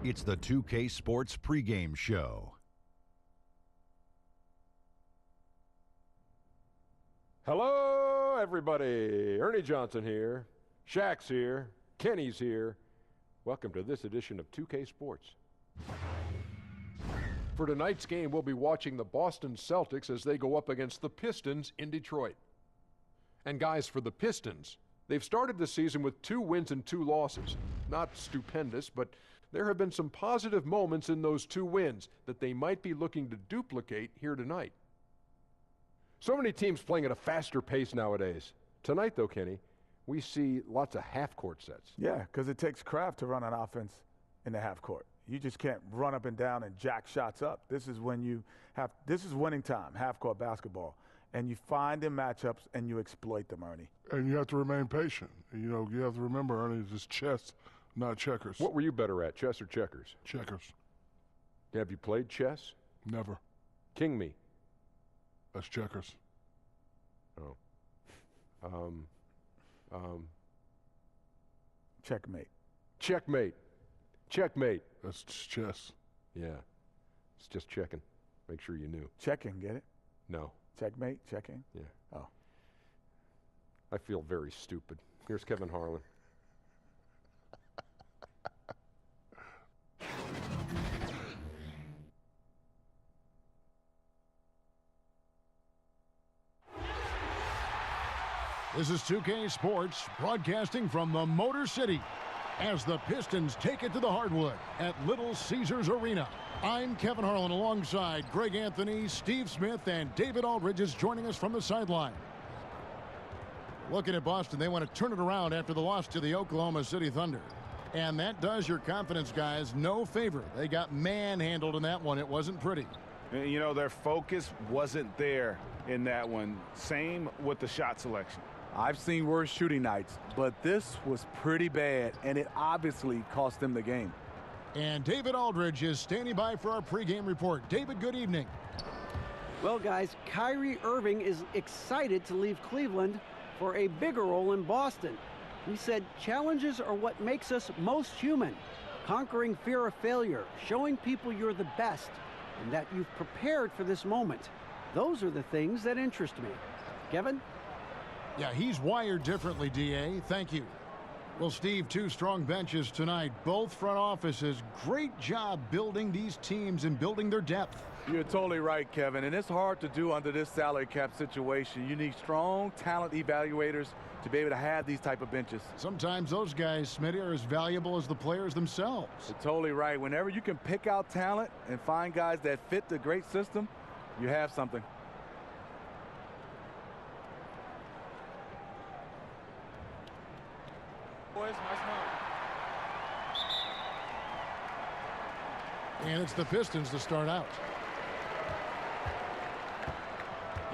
It's the 2K Sports pregame show. Hello, everybody. Ernie Johnson here. Shaq's here. Kenny's here. Welcome to this edition of 2K Sports. For tonight's game, we'll be watching the Boston Celtics as they go up against the Pistons in Detroit. And guys, for the Pistons, they've started the season with 2 wins and 2 losses. Not stupendous, but there have been some positive moments in those 2 wins that they might be looking to duplicate here tonight. So many teams playing at a faster pace nowadays. Tonight, though, Kenny, we see lots of half-court sets. Yeah, because it takes craft to run an offense in the half court. You just can't run up and down and jack shots up. This is winning time, half-court basketball. And you find them matchups and you exploit them, Ernie. And you have to remain patient. You know, you have to remember, Ernie, it's chess, not checkers. What were you better at, chess or checkers? Checkers. Have you played chess? Never. King me. That's checkers. Oh. Checkmate. Checkmate. Checkmate. That's chess. Yeah. It's just checking. Make sure you knew. Checking, get it? No. Checkmate, checking? Yeah. Oh. I feel very stupid. Here's Kevin Harlan. This is 2K Sports, broadcasting from the Motor City as the Pistons take it to the hardwood at Little Caesars Arena. I'm Kevin Harlan alongside Greg Anthony, Steve Smith, and David Aldridge is joining us from the sideline. Looking at Boston, they want to turn it around after the loss to the Oklahoma City Thunder. And that does your confidence guys no favor. They got manhandled in that one. It wasn't pretty. You know, their focus wasn't there in that one. Same with the shot selection. I've seen worse shooting nights, but this was pretty bad, and it obviously cost them the game. And David Aldridge is standing by for our pregame report. David, good evening. Well, guys, Kyrie Irving is excited to leave Cleveland for a bigger role in Boston. He said, challenges are what makes us most human. Conquering fear of failure, showing people you're the best, and that you've prepared for this moment. Those are the things that interest me. Kevin? Yeah, he's wired differently, D.A. Thank you. Well, Steve, 2 strong benches tonight. Both front offices. Great job building these teams and building their depth. You're totally right, Kevin, and it's hard to do under this salary cap situation. You need strong talent evaluators to be able to have these type of benches. Sometimes those guys, Smitty, are as valuable as the players themselves. You're totally right. Whenever you can pick out talent and find guys that fit the great system, you have something. Boys, nice And it's the Pistons to start out.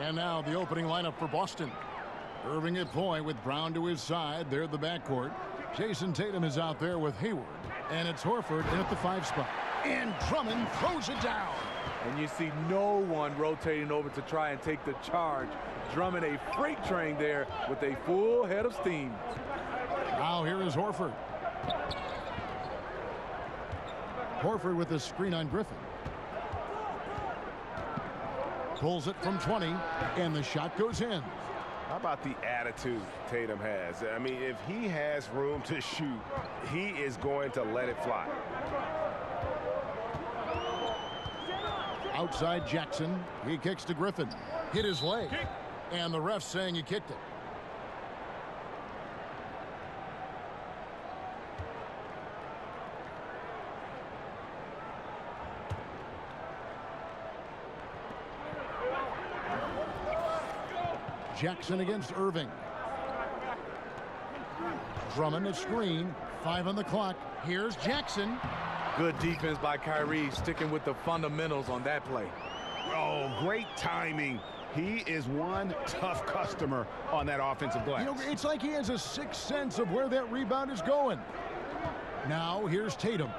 And now the opening lineup for Boston. Irving at point with Brown to his side. They're the backcourt. Jason Tatum is out there with Hayward. And it's Horford in at the 5 spot. And Drummond throws it down. And you see no one rotating over to try and take the charge. Drummond a freight train there with a full head of steam. Now here is Horford. Horford with the screen on Griffin. Pulls it from 20, and the shot goes in. How about the attitude Tatum has? I mean, if he has room to shoot, he is going to let it fly. Outside Jackson. He kicks to Griffin. Hit his leg. And the ref's saying he kicked it. Jackson against Irving. Drummond at screen. 5 on the clock. Here's Jackson. Good defense by Kyrie, sticking with the fundamentals on that play. Oh, great timing. He is one tough customer on that offensive glass. You know, it's like he has a sixth sense of where that rebound is going. Now here's Tatum.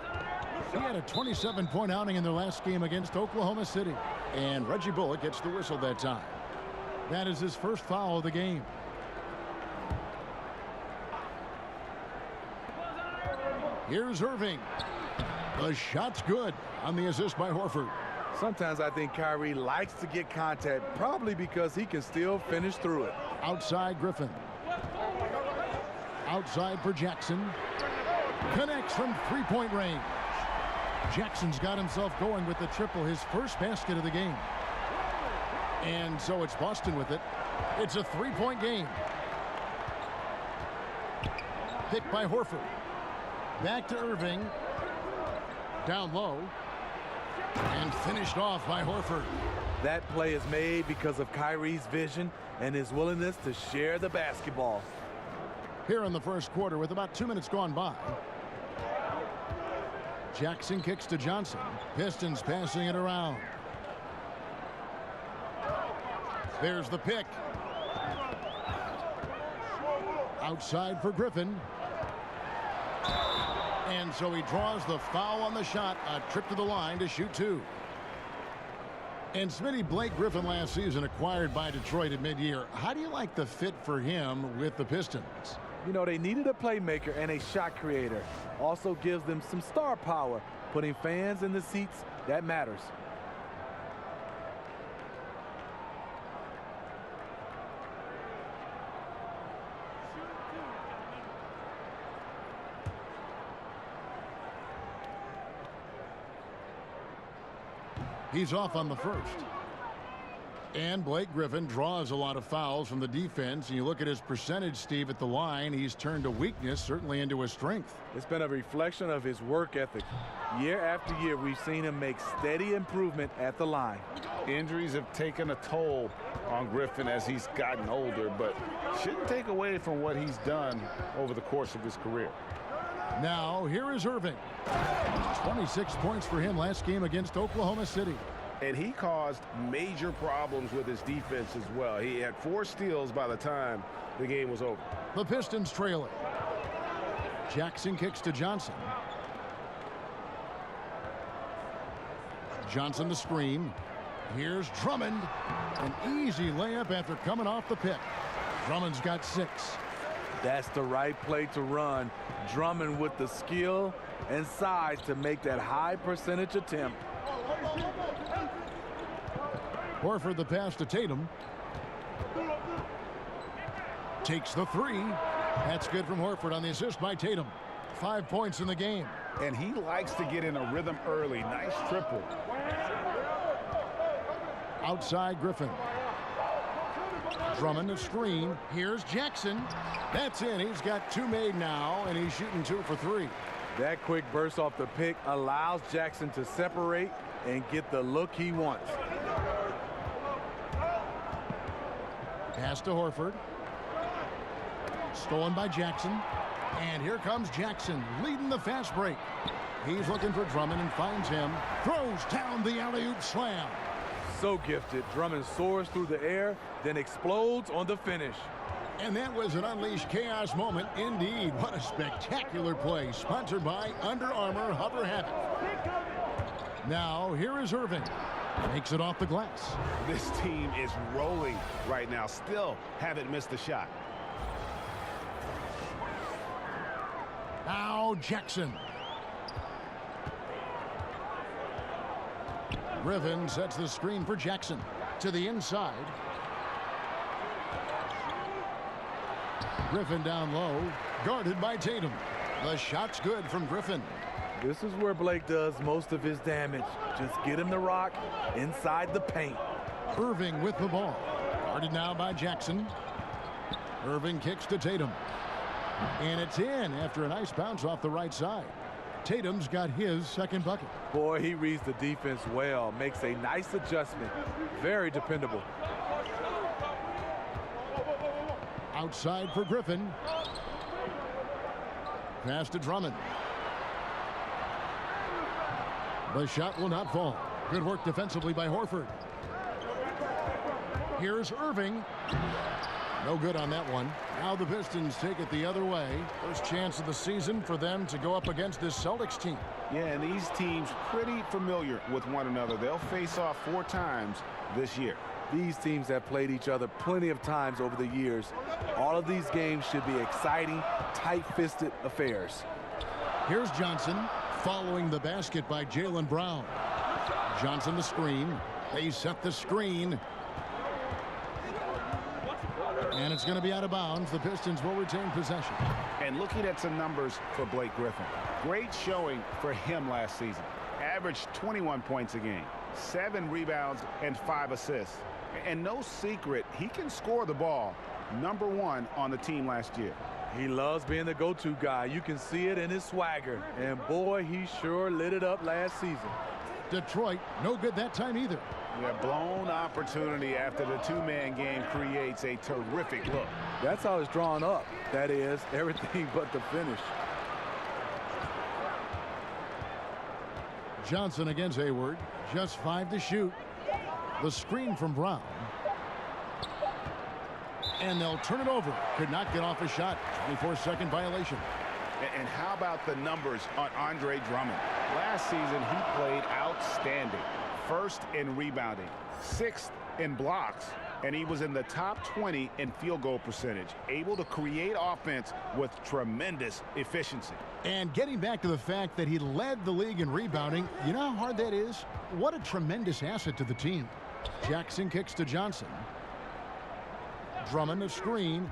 He had a 27-point outing in their last game against Oklahoma City. And Reggie Bullock gets the whistle that time. That is his first foul of the game. Here's Irving. The shot's good on the assist by Horford. Sometimes I think Kyrie likes to get contact, probably because he can still finish through it. Outside Griffin. Outside for Jackson. Connects from three-point range. Jackson's got himself going with the triple, his first basket of the game. And so it's Boston with it. It's a three-point game. Picked by Horford. Back to Irving. Down low. And finished off by Horford. That play is made because of Kyrie's vision and his willingness to share the basketball. Here in the first quarter with about 2 minutes gone by. Jackson kicks to Johnson. Pistons passing it around. There's the pick. Outside for Griffin. And so he draws the foul on the shot. A trip to the line to shoot two. And Smitty, Blake Griffin last season acquired by Detroit at mid-year. How do you like the fit for him with the Pistons? You know, they needed a playmaker and a shot creator. Also gives them some star power. Putting fans in the seats, that matters. He's off on the first. And Blake Griffin draws a lot of fouls from the defense. And you look at his percentage, Steve, at the line. He's turned a weakness, certainly, into a strength. It's been a reflection of his work ethic. Year after year, we've seen him make steady improvement at the line. Injuries have taken a toll on Griffin as he's gotten older, but shouldn't take away from what he's done over the course of his career. Now, here is Irving. 26 points for him last game against Oklahoma City. And he caused major problems with his defense as well. He had 4 steals by the time the game was over. The Pistons trail it. Jackson kicks to Johnson. Johnson the screen. Here's Drummond. An easy layup after coming off the pick. Drummond's got 6. That's the right play to run. Drummond with the skill and size to make that high percentage attempt. Horford the pass to Tatum. Takes the 3. That's good from Horford on the assist by Tatum. 5 points in the game. And he likes to get in a rhythm early. Nice triple. Outside Griffin. Drummond a screen. Here's Jackson. That's in. He's got 2 made now, and he's shooting 2 for 3. That quick burst off the pick allows Jackson to separate and get the look he wants. Pass to Horford. Stolen by Jackson. And here comes Jackson leading the fast break. He's looking for Drummond and finds him. Throws down the alley-oop slam. So gifted. Drummond soars through the air, then explodes on the finish. And that was an unleashed chaos moment indeed. What a spectacular play. Sponsored by Under Armour Hover Habit. Now, here is Irving. Makes it off the glass. This team is rolling right now. Still haven't missed a shot. Now Jackson. Griffin sets the screen for Jackson. To the inside. Griffin down low. Guarded by Tatum. The shot's good from Griffin. This is where Blake does most of his damage. Just get him the rock inside the paint. Irving with the ball. Guarded now by Jackson. Irving kicks to Tatum. And it's in after a nice bounce off the right side. Tatum's got his second bucket. Boy, he reads the defense well. Makes a nice adjustment. Very dependable. Outside for Griffin. Pass to Drummond. The shot will not fall. Good work defensively by Horford. Here's Irving. No good on that one. Now the Pistons take it the other way. First chance of the season for them to go up against this Celtics team. Yeah, and these teams pretty familiar with one another. They'll face off 4 times this year. These teams have played each other plenty of times over the years. All of these games should be exciting, tight-fisted affairs. Here's Johnson. Following the basket by Jaylen Brown. Johnson the screen. They set the screen. And it's going to be out of bounds. The Pistons will retain possession. And looking at some numbers for Blake Griffin. Great showing for him last season. Averaged 21 points a game, 7 rebounds, and 5 assists. And no secret, he can score the ball. #1 on the team last year. He loves being the go-to guy. You can see it in his swagger. And boy, he sure lit it up last season. Detroit, no good that time either. Yeah, blown opportunity after the two-man game creates a terrific look. That's how it's drawn up. That is, everything but the finish. Johnson against Hayward. Just 5 to shoot. The screen from Brown. And they'll turn it over. Could not get off a shot. 24-second violation. And how about the numbers on Andre Drummond? Last season, he played outstanding. 1st in rebounding, 6th in blocks, and he was in the top 20 in field goal percentage. Able to create offense with tremendous efficiency. And getting back to the fact that he led the league in rebounding, you know how hard that is? What a tremendous asset to the team. Jackson kicks to Johnson. Drummond a screen.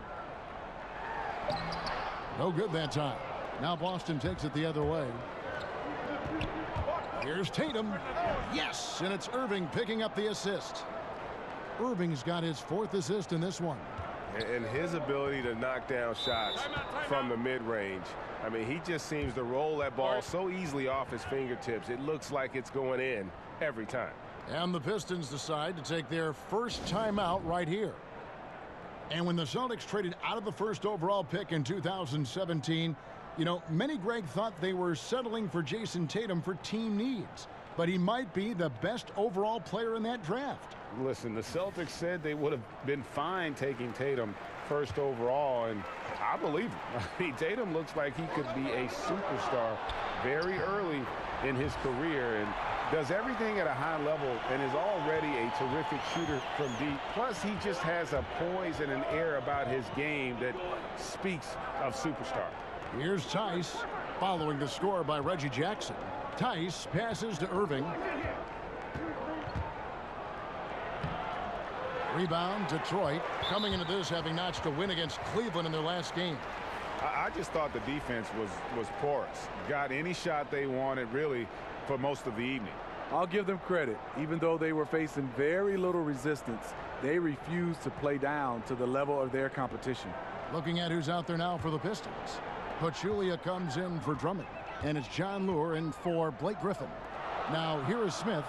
No good that time. Now Boston takes it the other way. Here's Tatum. Yes, and it's Irving picking up the assist. Irving's got his 4th assist in this one. And his ability to knock down shots from the mid-range. I mean, he just seems to roll that ball so easily off his fingertips. It looks like it's going in every time. And the Pistons decide to take their first timeout right here. And when the Celtics traded out of the 1st overall pick in 2017, you know, many, Greg, thought they were settling for Jason Tatum for team needs. But he might be the best overall player in that draft. Listen, the Celtics said they would have been fine taking Tatum 1st overall, and I believe him. I mean, Tatum looks like he could be a superstar very early in his career and does everything at a high level and is already a terrific shooter from deep. Plus, he just has a poise and an air about his game that speaks of superstar. Here's Tice following the score by Reggie Jackson. Tice passes to Irving. Rebound, Detroit. Coming into this having notched a win against Cleveland in their last game. I just thought the defense was porous. Got any shot they wanted, really, for most of the evening. I'll give them credit. Even though they were facing very little resistance, they refused to play down to the level of their competition. Looking at who's out there now for the Pistons. Pachulia comes in for Drummond. And it's John Lure in for Blake Griffin. Now here is Smith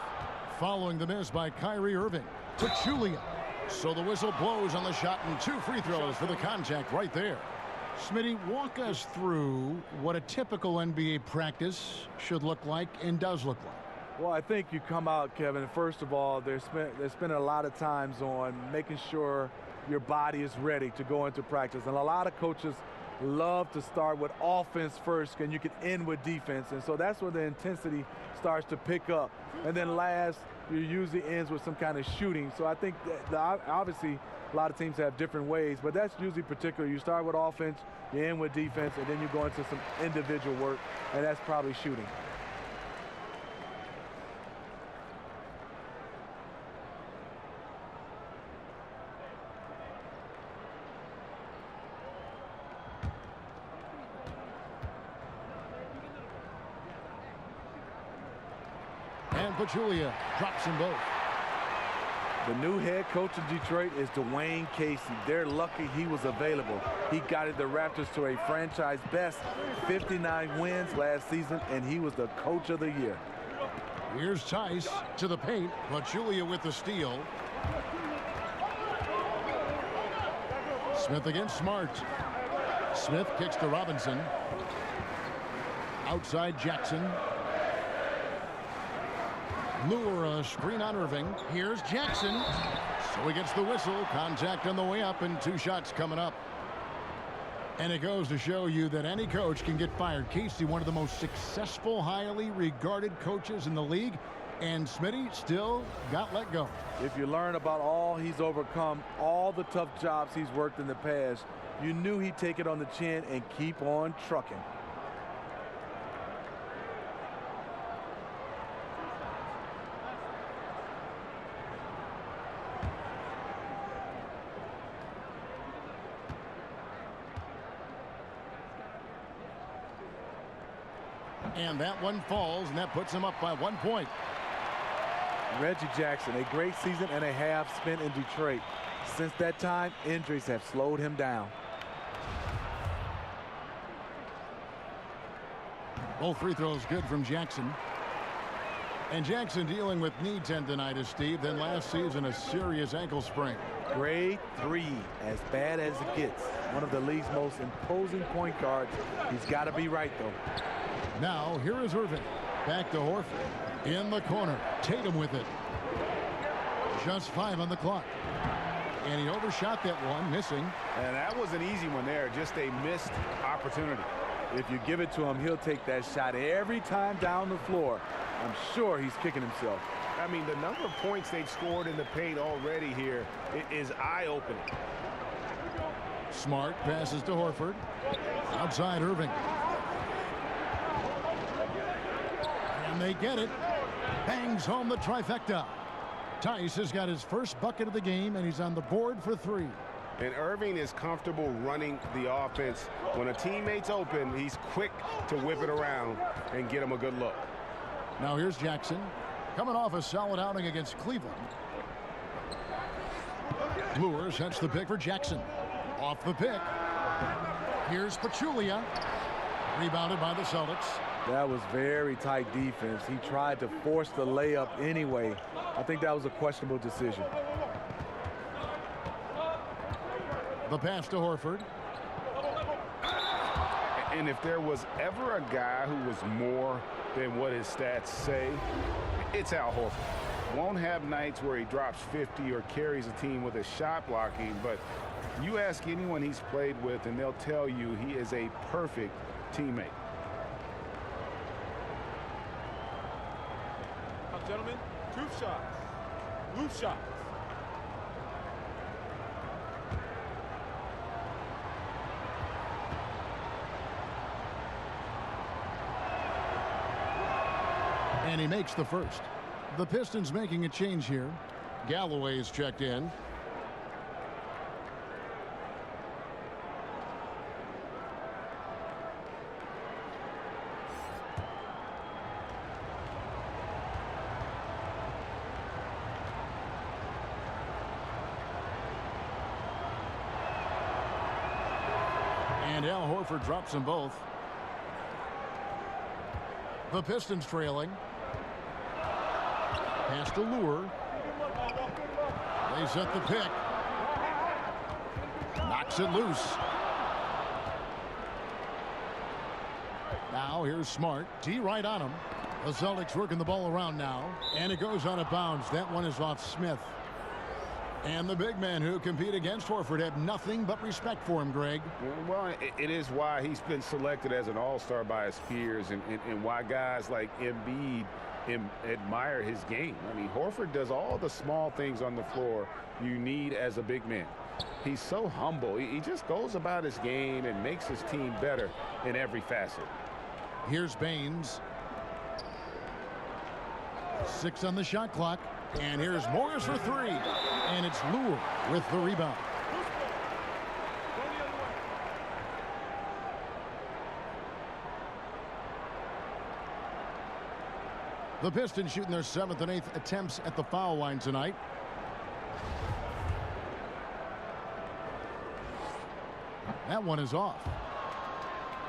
following the miss by Kyrie Irving. Pachulia. So the whistle blows on the shot and 2 free throws for the contact right there. Smitty, walk us through what a typical NBA practice should look like and does look like. Well, I think you come out, Kevin, first of all, they're spending a lot of times on making sure your body is ready to go into practice. And a lot of coaches love to start with offense first, and you can end with defense. And so that's where the intensity starts to pick up. And then last, you usually ends with some kind of shooting. So I think that obviously a lot of teams have different ways, but that's usually particular. You start with offense, you end with defense, and then you go into some individual work, and that's probably shooting. And Pachulia drops them both. The new head coach of Detroit is Dwayne Casey. They're lucky he was available. He guided the Raptors to a franchise best 59 wins last season, and he was the coach of the year. Here's Tice to the paint. Pachulia with the steal. Smith against Smart. Smith kicks to Robinson. Outside Jackson. Lure a screen on Irving. Here's Jackson. So he gets the whistle. Contact on the way up and 2 shots coming up. And it goes to show you that any coach can get fired. Casey, one of the most successful, highly regarded coaches in the league. And Smitty still got let go. If you learn about all he's overcome, all the tough jobs he's worked in the past, you knew he'd take it on the chin and keep on trucking. And that one falls, and that puts him up by 1 point. Reggie Jackson, a great season and a half spent in Detroit. Since that time, injuries have slowed him down. Both free throws good from Jackson. And Jackson dealing with knee tendonitis, Steve. Then last season, a serious ankle sprain. Grade 3, as bad as it gets. One of the league's most imposing point guards. He's got to be right, though. Now, here is Irving. Back to Horford. In the corner. Tatum with it. Just 5 on the clock. And he overshot that one, missing. And that was an easy one there. Just a missed opportunity. If you give it to him, he'll take that shot every time down the floor. I'm sure he's kicking himself. I mean, the number of points they've scored in the paint already here is eye-opening. Smart passes to Horford. Outside Irving. And they get it. Bangs home the trifecta. Tice has got his first bucket of the game, and he's on the board for 3. And Irving is comfortable running the offense. When a teammate's open, he's quick to whip it around and get him a good look. Now here's Jackson, coming off a solid outing against Cleveland. Lure sets the pick for Jackson. Off the pick. Here's Pachulia. Rebounded by the Celtics. That was very tight defense. He tried to force the layup anyway. I think that was a questionable decision. The pass to Horford. And if there was ever a guy who was more than what his stats say, it's Al Horford. Won't have nights where he drops 50 or carries a team with his shot blocking, but you ask anyone he's played with and they'll tell you he is a perfect teammate. Now, gentlemen, 2 shots. Loose shots. And he makes the first. The Pistons making a change here. Galloway's checked in. And Al Horford drops them both. The Pistons trailing. Pass to Lure. They set the pick. Knocks it loose. Now here's Smart. T right on him. The Celtics working the ball around now. And it goes out of bounds. That one is off Smith. And the big man who compete against Horford had nothing but respect for him, Greg. Well, it is why he's been selected as an all-star by his peers and why guys like Embiid admire his game. I mean, Horford does all the small things on the floor you need as a big man. He's so humble. He just goes about his game and makes his team better in every facet. Here's Baines. 6 on the shot clock. And here's Morris for 3. And it's Lure with the rebound. The Pistons shooting their 7th and 8th attempts at the foul line tonight. That one is off.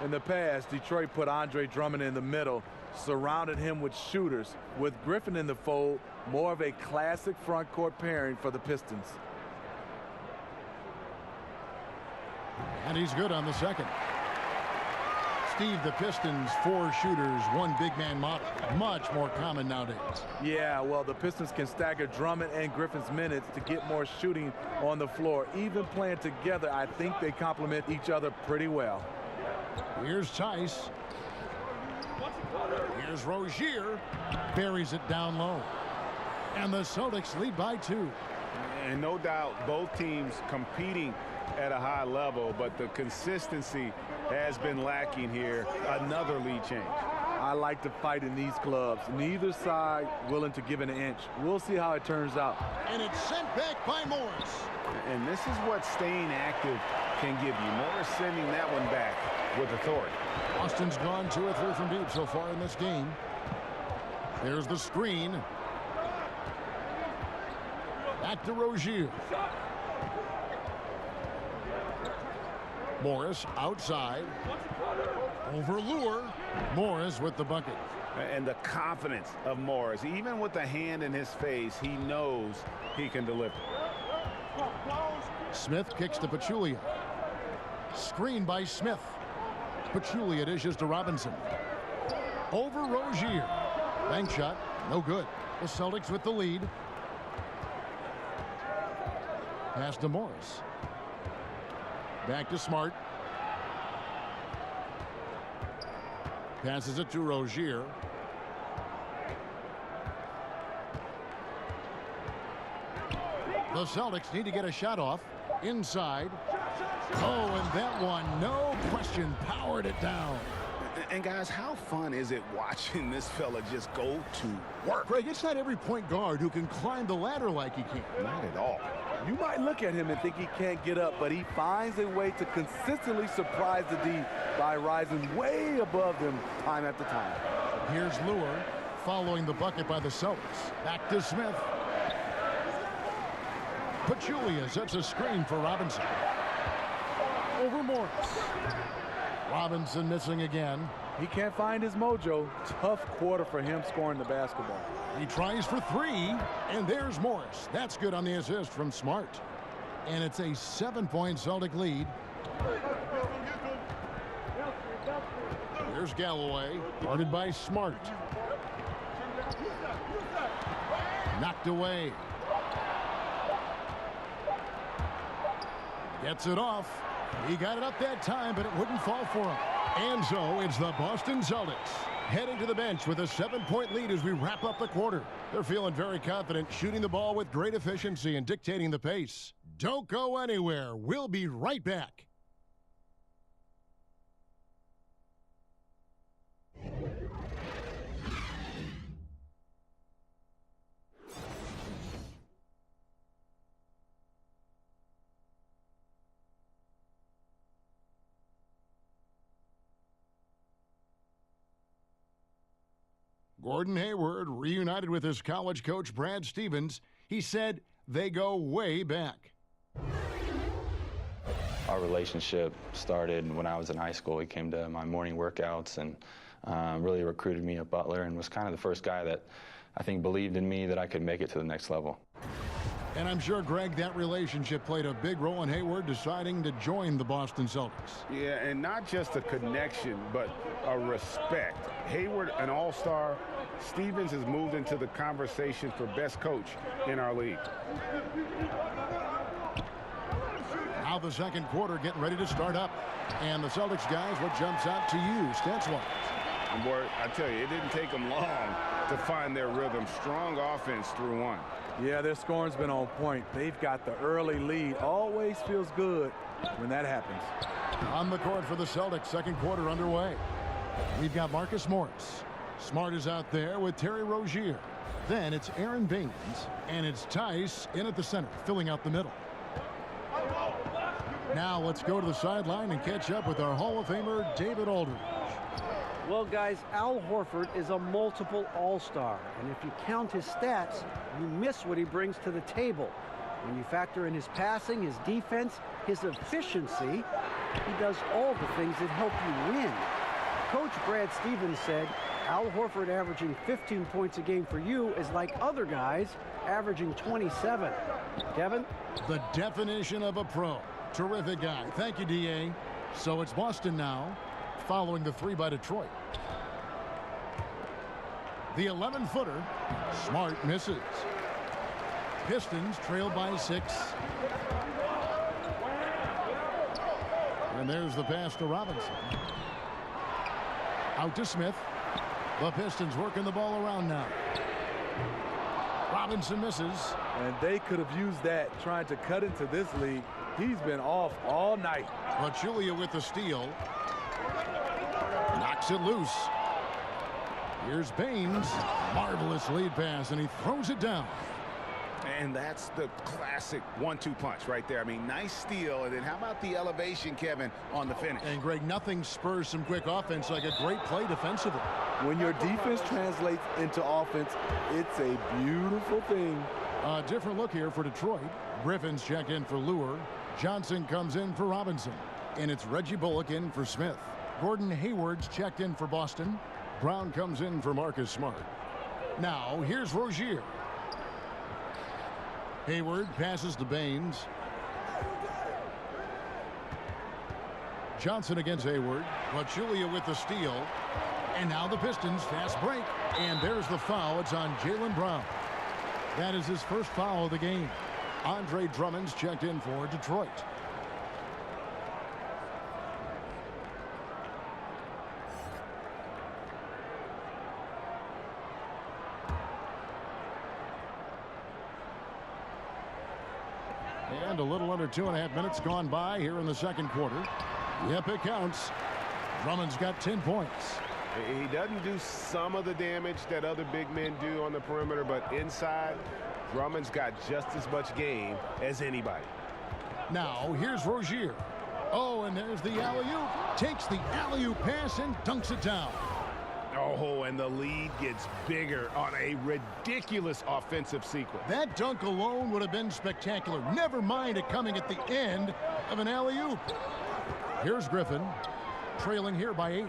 In the past, Detroit put Andre Drummond in the middle, surrounded him with shooters. With Griffin in the fold, more of a classic front court pairing for the Pistons. And he's good on the second. Steve, the Pistons, 4 shooters, 1 big man model. Much more common nowadays. Yeah, well, the Pistons can stagger Drummond and Griffin's minutes to get more shooting on the floor. Even playing together, I think they complement each other pretty well. Here's Tice. Here's Rozier. Buries it down low. And the Celtics lead by 2. And no doubt both teams competing at a high level, but the consistency has been lacking here. Another lead change. I like to fight in these clubs. Neither side willing to give an inch. We'll see how it turns out. And it's sent back by Morris. And this is what staying active can give you. Morris sending that one back with authority. Boston's gone 2 or 3 from deep so far in this game. There's the screen. Back to Rozier. Morris outside. Over Lure. Morris with the bucket. And the confidence of Morris. Even with the hand in his face, he knows he can deliver. Smith kicks to Pachulia. Screen by Smith. Pachulia dishes to Robinson. Over Rozier. Bank shot. No good. The Celtics with the lead. Pass to Morris. Back to Smart. Passes it to Rozier. The Celtics need to get a shot off. Inside. Oh, and that one, no question, powered it down. And guys, how fun is it watching this fella just go to work? Greg, it's not every point guard who can climb the ladder like he can. Not at all. You might look at him and think he can't get up, but he finds a way to consistently surprise the D by rising way above them time after time. Here's Lure following the bucket by the Celtics. Back to Smith. Pachulia sets a screen for Robinson. Over Morris. Robinson missing again. He can't find his mojo. Tough quarter for him scoring the basketball. He tries for 3, and there's Morris. That's good on the assist from Smart. And it's a 7-point Celtic lead. Here's Galloway, guarded by Smart. Knocked away. Gets it off. He got it up that time, but it wouldn't fall for him. And so it's the Boston Celtics heading to the bench with a 7-point lead as we wrap up the quarter. They're feeling very confident, shooting the ball with great efficiency and dictating the pace. Don't go anywhere. We'll be right back. Gordon Hayward reunited with his college coach Brad Stevens. He said they go way back. Our relationship started when I was in high school. He came to my morning workouts and really recruited me at Butler and was kind of the first guy that I think believed in me that I could make it to the next level. And I'm sure, Greg, that relationship played a big role in Hayward deciding to join the Boston Celtics. Yeah, and not just a connection, but a respect. Hayward, an all-star. Stevens has moved into the conversation for best coach in our league. Now the second quarter getting ready to start up. And the Celtics guys, what jumps out to you, stats-wise? And boy, I tell you, it didn't take them long to find their rhythm. Strong offense through one. Yeah, their scoring's been on point. They've got the early lead. Always feels good when that happens. On the court for the Celtics, second quarter underway. We've got Marcus Morris. Smart is out there with Terry Rozier. Then it's Aaron Baines, and it's Tice in at the center, filling out the middle. Now let's go to the sideline and catch up with our Hall of Famer, David Aldridge. Well, guys, Al Horford is a multiple all-star, and if you count his stats, you miss what he brings to the table. When you factor in his passing, his defense, his efficiency, he does all the things that help you win. Coach Brad Stevens said, Al Horford averaging 15 points a game for you is like other guys averaging 27. Kevin? The definition of a pro. Terrific guy. Thank you, D.A. So it's Boston now, following the 3 by Detroit. The 11-footer, Smart misses. Pistons trail by 6. And there's the pass to Robinson. Out to Smith. The Pistons working the ball around now. Robinson misses. And they could have used that trying to cut into this league. He's been off all night. Pachulia with the steal. Knocks it loose. Here's Baines. Marvelous lead pass, and he throws it down. And that's the classic 1-2 punch right there. I mean, nice steal. And then how about the elevation, Kevin, on the finish? And, Greg, nothing spurs some quick offense like a great play defensively. When your defense translates into offense, it's a beautiful thing. A different look here for Detroit. Griffin's checked in for Lure. Johnson comes in for Robinson. And it's Reggie Bullock in for Smith. Gordon Hayward's checked in for Boston. Brown comes in for Marcus Smart. Now, here's Rozier. Hayward passes to Baines. Johnson against Hayward. Pachulia with the steal. And now the Pistons fast break. And there's the foul. It's on Jaylen Brown. That is his first foul of the game. Andre Drummond's checked in for Detroit. And a little under 2.5 minutes gone by here in the second quarter. Yep, it counts. Drummond's got 10 points. He doesn't do some of the damage that other big men do on the perimeter, but inside, Drummond's got just as much game as anybody. Now, here's Rozier. Oh, and there's the alley-oop. Takes the alley-oop pass and dunks it down. Oh, and the lead gets bigger on a ridiculous offensive sequence. That dunk alone would have been spectacular. Never mind it coming at the end of an alley-oop. Here's Griffin, trailing here by 8.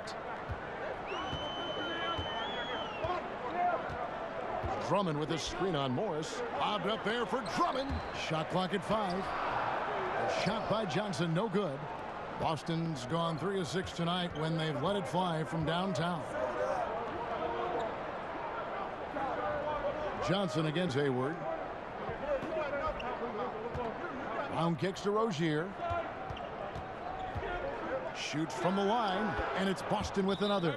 Drummond with a screen on Morris. Lobbed up there for Drummond. Shot clock at 5. A shot by Johnson, no good. Boston's gone 3 of 6 tonight when they've let it fly from downtown. Johnson against Hayward. Brown kicks to Rozier. Shoots from the line, and it's Boston with another.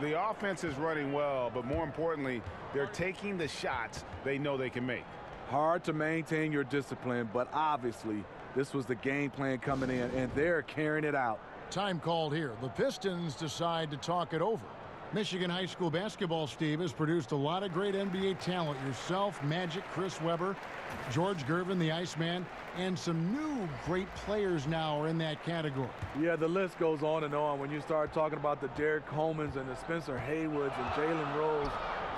The offense is running well, but more importantly, they're taking the shots they know they can make. Hard to maintain your discipline, but obviously this was the game plan coming in, and they're carrying it out. Time called here. The Pistons decide to talk it over. Michigan high school basketball, Steve, has produced a lot of great NBA talent. Yourself, Magic, Chris Webber, George Gervin, the Iceman, and some new great players now are in that category. Yeah, the list goes on and on. When you start talking about the Derek Colemans and the Spencer Haywoods and Jalen Rose,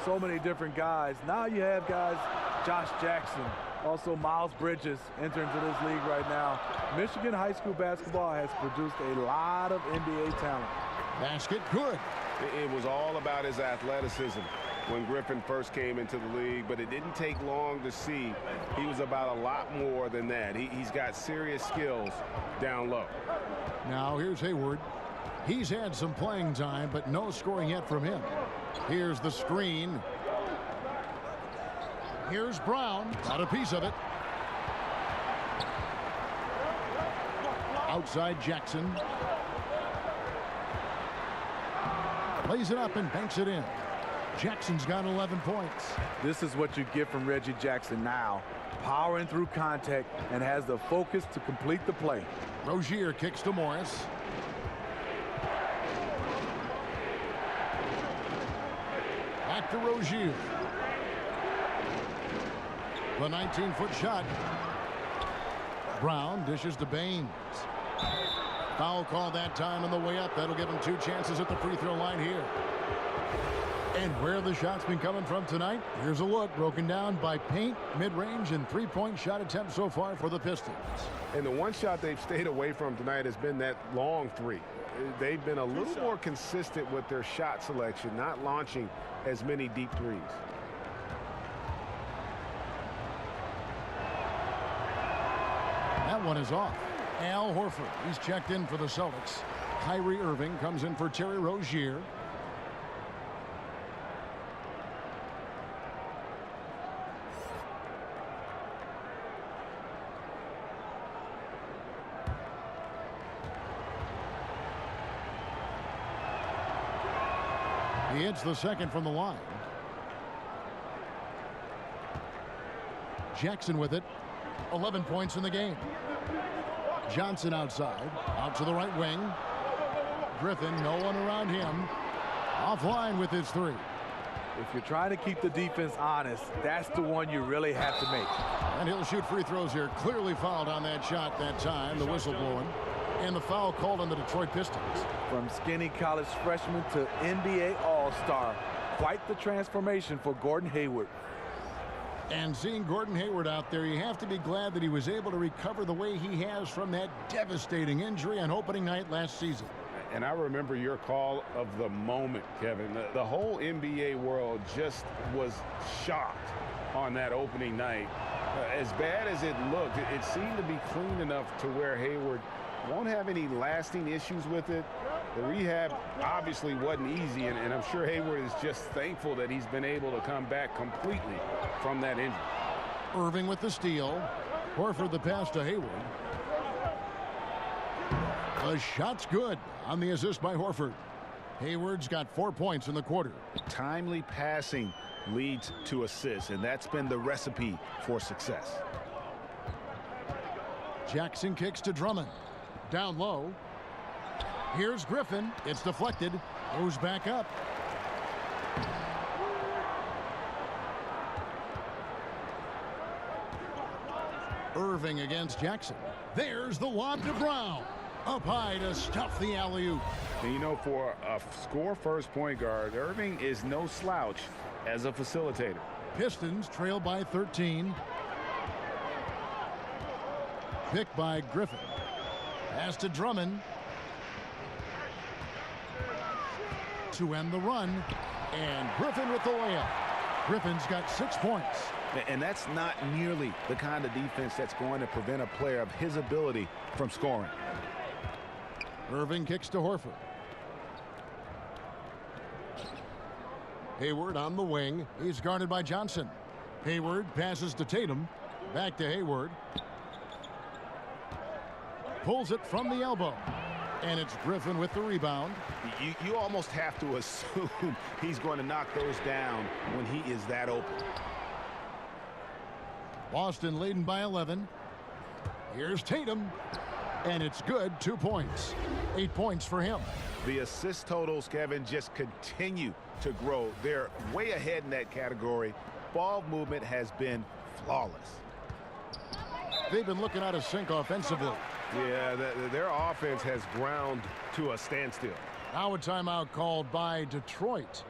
so many different guys. Now you have guys, Josh Jackson, also Miles Bridges enter into this league right now. Michigan high school basketball has produced a lot of NBA talent. Basket good. It was all about his athleticism when Griffin first came into the league, but it didn't take long to see he was about a lot more than that. He's got serious skills down low. Now here's Hayward. He's had some playing time, but no scoring yet from him. Here's the screen. Here's Brown. Got a piece of it. Outside Jackson. Lays it up and banks it in. Jackson's got 11 points. This is what you get from Reggie Jackson now. Powering through contact and has the focus to complete the play. Rozier kicks to Morris. Back to Rozier. The 19-foot shot. Brown dishes to Baines. Foul call that time on the way up. That'll give him 2 chances at the free throw line here. And where the shots been coming from tonight? Here's a look broken down by paint, mid-range, and 3-point shot attempts so far for the Pistons. And the one shot they've stayed away from tonight has been that long 3. They've been a little more consistent with their shot selection, not launching as many deep threes. That one is off. Al Horford, he's checked in for the Celtics. Kyrie Irving comes in for Terry Rozier. He hits the second from the line. Jackson with it. 11 points in the game. Johnson outside. Out to the right wing. Griffin, no one around him. Offline with his 3. If you're trying to keep the defense honest, that's the one you really have to make. And he'll shoot free throws here. Clearly fouled on that shot that time. The whistle blowing. And the foul called on the Detroit Pistons. From skinny college freshman to NBA All-Star. Quite the transformation for Gordon Hayward. And seeing Gordon Hayward out there, you have to be glad that he was able to recover the way he has from that devastating injury on opening night last season. And I remember your call of the moment, Kevin. The whole NBA world just was shocked on that opening night. As bad as it looked, it seemed to be clean enough to where Hayward won't have any lasting issues with it. The rehab obviously wasn't easy, and I'm sure Hayward is just thankful that he's been able to come back completely from that injury. Irving with the steal. Horford the pass to Hayward. The shot's good on the assist by Horford. Hayward's got 4 points in the quarter. Timely passing leads to assists, and that's been the recipe for success. Jackson kicks to Drummond. Down low. Here's Griffin. It's deflected. Goes back up. Irving against Jackson. There's the lob to Brown. Up high to stuff the alley-oop. And you know, for a score-first point guard, Irving is no slouch as a facilitator. Pistons trail by 13. Picked by Griffin. Pass to Drummond. To end the run. And Griffin with the layup. Griffin's got 6 points. And that's not nearly the kind of defense that's going to prevent a player of his ability from scoring. Irving kicks to Horford. Hayward on the wing. He's guarded by Johnson. Hayward passes to Tatum. Back to Hayward. Pulls it from the elbow. And it's Griffin with the rebound. You almost have to assume he's going to knock those down when he is that open. Boston leading by 11. Here's Tatum. And it's good. 2 points. 8 points for him. The assist totals, Kevin, just continue to grow. They're way ahead in that category. Ball movement has been flawless. They've been looking out of sync offensively. Yeah, their offense has ground to a standstill. Now a timeout called by Detroit.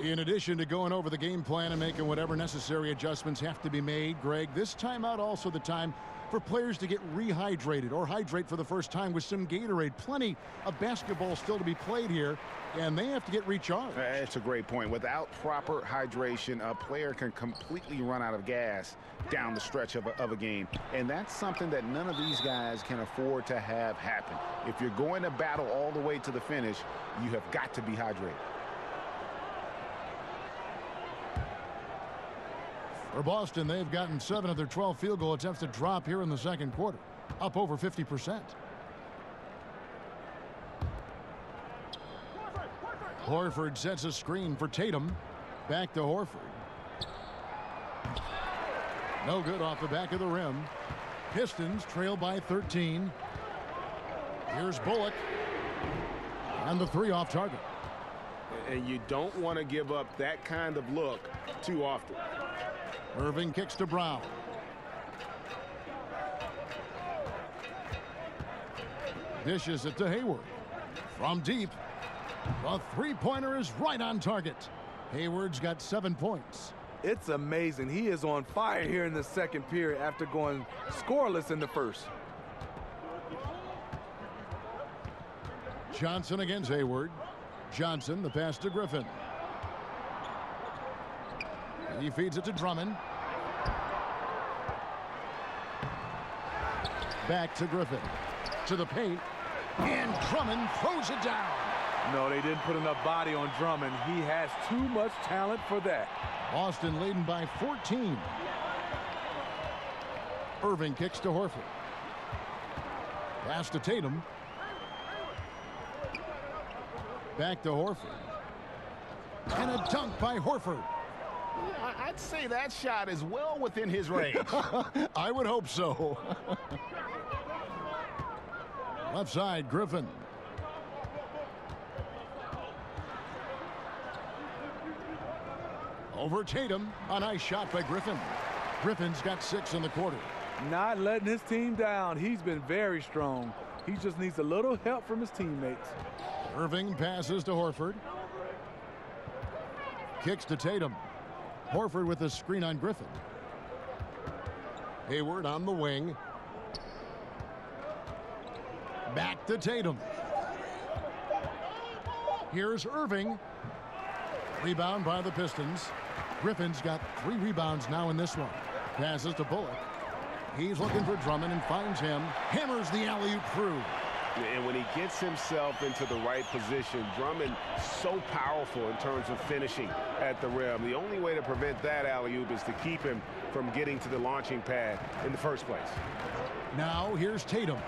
In addition to going over the game plan and making whatever necessary adjustments have to be made, Greg, this timeout also the time for players to get rehydrated or hydrate for the first time with some Gatorade. Plenty of basketball still to be played here, and they have to get recharged. That's a great point. Without proper hydration, a player can completely run out of gas down the stretch of a game. And that's something that none of these guys can afford to have happen. If you're going to battle all the way to the finish, you have got to be hydrated. For Boston, they've gotten 7 of their 12 field goal attempts to drop here in the second quarter, up over 50%. Horford sets a screen for Tatum. Back to Horford. No good off the back of the rim. Pistons trail by 13. Here's Bullock. And the 3 off target. And you don't want to give up that kind of look too often. Irving kicks to Brown. Dishes it to Hayward. From deep. The three-pointer is right on target. Hayward's got 7 points. It's amazing. He is on fire here in the second period after going scoreless in the first. Johnson against Hayward. Johnson, the pass to Griffin. He feeds it to Drummond. Back to Griffin. To the paint. And Drummond throws it down. No, they didn't put enough body on Drummond. He has too much talent for that. Boston leading by 14. Irving kicks to Horford. Pass to Tatum. Back to Horford. And a dunk by Horford. I'd say that shot is well within his range. I would hope so. Left side, Griffin. Over Tatum. A nice shot by Griffin. Griffin's got 6 in the quarter. Not letting his team down. He's been very strong. He just needs a little help from his teammates. Irving passes to Horford. Kicks to Tatum. Horford with a screen on Griffin. Hayward on the wing. Back to Tatum. Here's Irving. Rebound by the Pistons. Griffin's got 3 rebounds now in this one. Passes to Bullock. He's looking for Drummond and finds him. Hammers the alley-oop through. And when he gets himself into the right position, Drummond so powerful in terms of finishing at the rim. The only way to prevent that alley-oop is to keep him from getting to the launching pad in the first place. Now here's Tatum.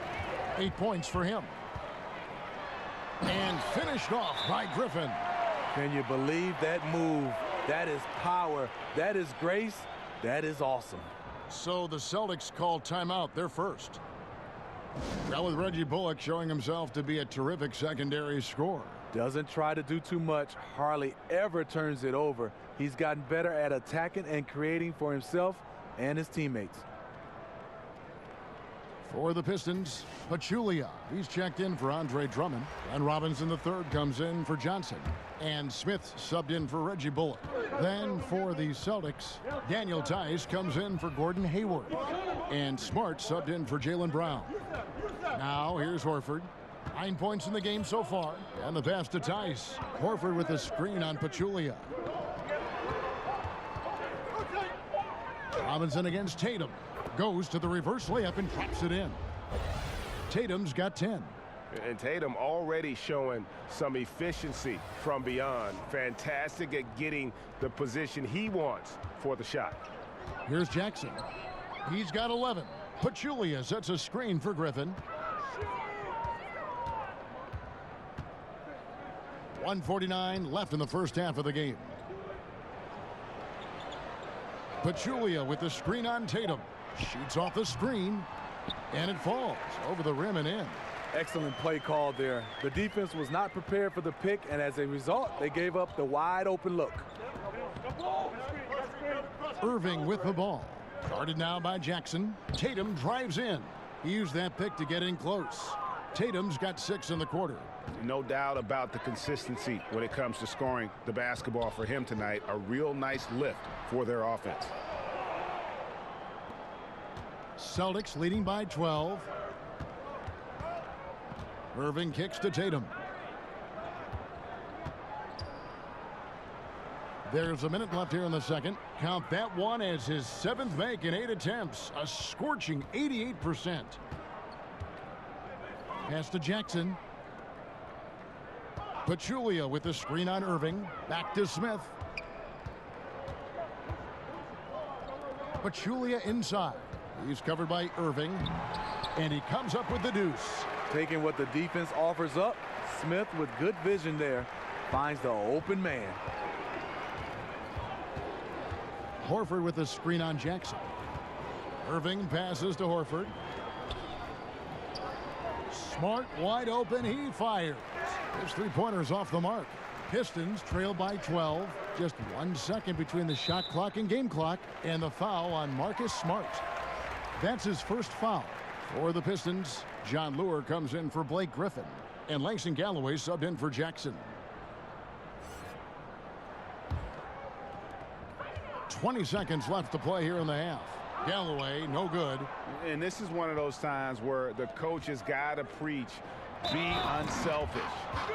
8 points for him. And finished off by Griffin. Can you believe that move? That is power. That is grace. That is awesome. So the Celtics call timeout. They're first. Now with Reggie Bullock showing himself to be a terrific secondary scorer. Doesn't try to do too much. Hardly ever turns it over. He's gotten better at attacking and creating for himself and his teammates. For the Pistons, Pachulia. He's checked in for Andre Drummond. And Robinson III comes in for Johnson. And Smith subbed in for Reggie Bullock. Then for the Celtics, Daniel Tice comes in for Gordon Hayward. And Smart subbed in for Jaylen Brown. Now here's Horford. 9 points in the game so far. And the pass to Tice. Horford with a screen on Pachulia. Robinson against Tatum. Goes to the reverse layup and drops it in. Tatum's got 10. And Tatum already showing some efficiency from beyond. Fantastic at getting the position he wants for the shot. Here's Jackson. He's got 11. Pachulia sets a screen for Griffin. 1:49 left in the first half of the game. Pachulia with the screen on Tatum. Shoots off the screen, and it falls over the rim and in. Excellent play call there. The defense was not prepared for the pick, and as a result, they gave up the wide open look. Irving with the ball. Guarded now by Jackson. Tatum drives in. He used that pick to get in close. Tatum's got 6 in the quarter. No doubt about the consistency when it comes to scoring the basketball for him tonight. A real nice lift for their offense. Celtics leading by 12. Irving kicks to Tatum. There's a minute left here in the second. Count that one as his 7th make in 8 attempts. A scorching 88%. Pass to Jackson. Pachulia with the screen on Irving. Back to Smith. Pachulia inside. He's covered by Irving. And he comes up with the deuce. Taking what the defense offers up, Smith with good vision there finds the open man. Horford with the screen on Jackson. Irving passes to Horford. Smart wide open. He fires. His 3-pointers off the mark. Pistons trail by 12. Just 1 second between the shot clock and game clock. And the foul on Marcus Smart. That's his first foul for the Pistons. John Lure comes in for Blake Griffin. And Langston Galloway subbed in for Jackson. 20 seconds left to play here in the half. Galloway, no good. And this is one of those times where the coach has got to preach, be unselfish.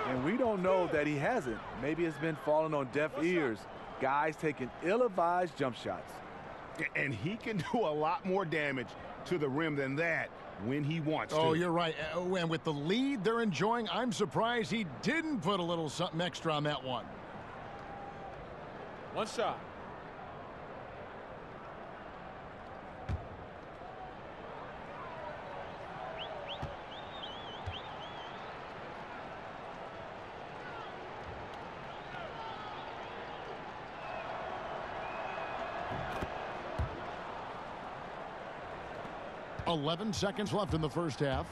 And we don't know that he hasn't. Maybe it's been falling on deaf ears. Guys taking ill-advised jump shots. And he can do a lot more damage to the rim than that when he wants to. Oh, you're right. And with the lead they're enjoying, I'm surprised he didn't put a little something extra on that one. One shot. .11 seconds left in the first half.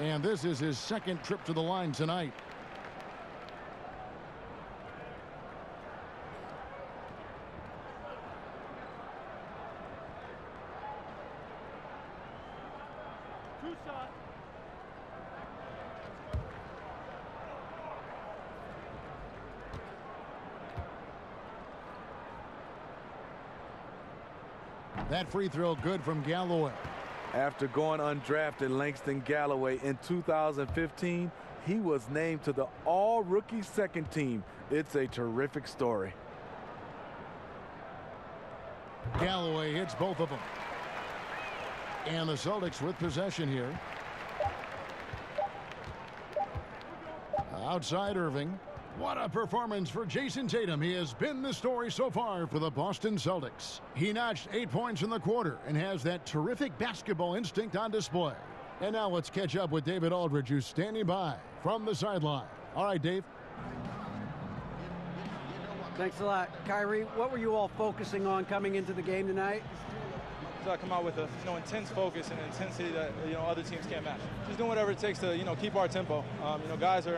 And this is his second trip to the line tonight. That free throw good from Galloway. After going undrafted, Langston Galloway in 2015, he was named to the all-rookie second team. It's a terrific story. Galloway hits both of them. And the Celtics with possession here. Outside Irving. What a performance for Jason Tatum. He has been the story so far for the Boston Celtics. He notched 8 points in the quarter and has that terrific basketball instinct on display. And now let's catch up with David Aldridge, who's standing by from the sideline. All right, Dave. Thanks a lot. Kyrie, what were you all focusing on coming into the game tonight? So I come out with a intense focus and intensity that other teams can't match. Just doing whatever it takes to keep our tempo. Guys are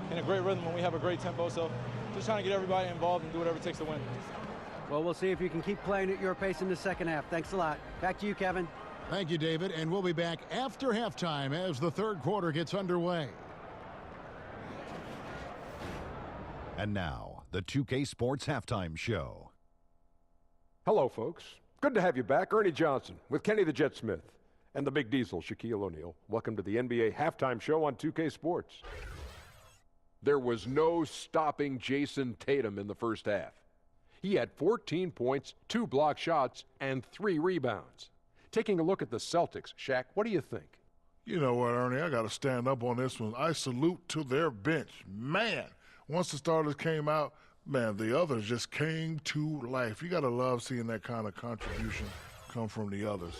in a great rhythm when we have a great tempo, so just trying to get everybody involved and do whatever it takes to win. Well, we'll see if you can keep playing at your pace in the second half. Thanks a lot. Back to you, Kevin. Thank you, David, and we'll be back after halftime as the third quarter gets underway. And now, the 2K Sports Halftime Show. Hello, folks. Good to have you back. Ernie Johnson with Kenny the Jet Smith and the Big Diesel, Shaquille O'Neal. Welcome to the NBA Halftime Show on 2K Sports. There was no stopping Jason Tatum in the first half. He had 14 points, 2 block shots, and 3 rebounds. Taking a look at the Celtics, Shaq, what do you think? You know what, Ernie, I got to stand up on this one. I salute to their bench. Man, once the starters came out, man, the others just came to life. You got to love seeing that kind of contribution come from the others.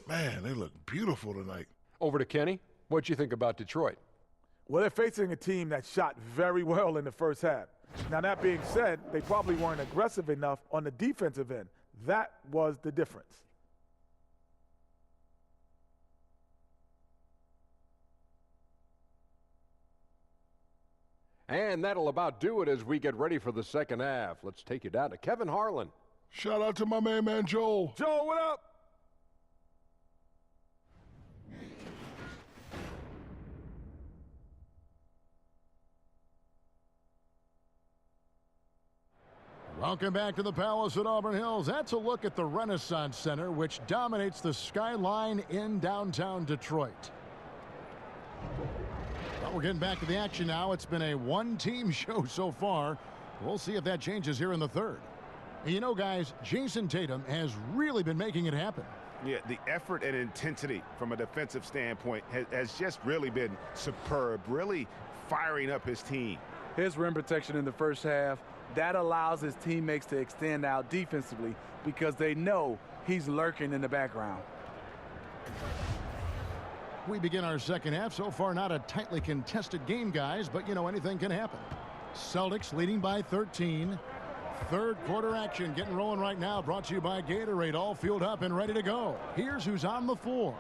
Man, they look beautiful tonight. Over to Kenny. What'd you think about Detroit? Well, they're facing a team that shot very well in the first half. Now, that being said, they probably weren't aggressive enough on the defensive end. That was the difference. And that'll about do it as we get ready for the second half. Let's take you down to Kevin Harlan. Shout out to my man Joel. Joel, what up? Welcome back to the Palace at Auburn Hills. That's a look at the Renaissance Center, which dominates the skyline in downtown Detroit. Well, we're getting back to the action now. It's been a one-team show so far. We'll see if that changes here in the third. And you know, guys, Jason Tatum has really been making it happen. Yeah, the effort and intensity from a defensive standpoint has just really been superb, really firing up his team. His rim protection in the first half, that allows his teammates to extend out defensively because they know he's lurking in the background. We begin our second half. So far, not a tightly contested game, guys, but, anything can happen. Celtics leading by 13. Third quarter action getting rolling right now, brought to you by Gatorade, all fueled up and ready to go. Here's who's on the floor.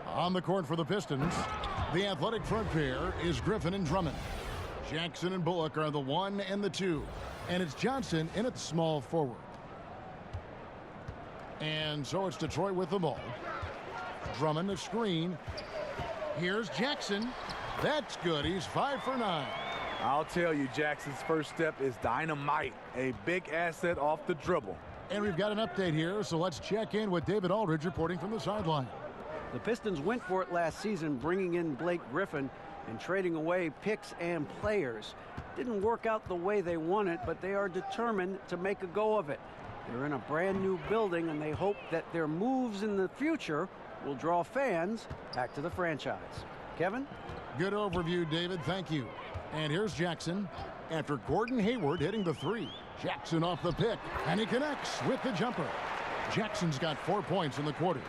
On the court for the Pistons, the athletic front pair is Griffin and Drummond. Jackson and Bullock are the 1 and the 2. And it's Johnson in at small forward. And so it's Detroit with the ball. Drummond a screen. Here's Jackson. That's good. He's 5 for 9. I'll tell you, Jackson's first step is dynamite. A big asset off the dribble. And we've got an update here, so let's check in with David Aldridge reporting from the sideline. The Pistons went for it last season, bringing in Blake Griffin and trading away picks and players. Didn't work out the way they wanted, but they are determined to make a go of it. They're in a brand new building, and they hope that their moves in the future will draw fans back to the franchise. Kevin? Good overview, David. Thank you. And here's Jackson after Gordon Hayward hitting the 3. Jackson off the pick, and he connects with the jumper. Jackson's got 4 points in the quarter.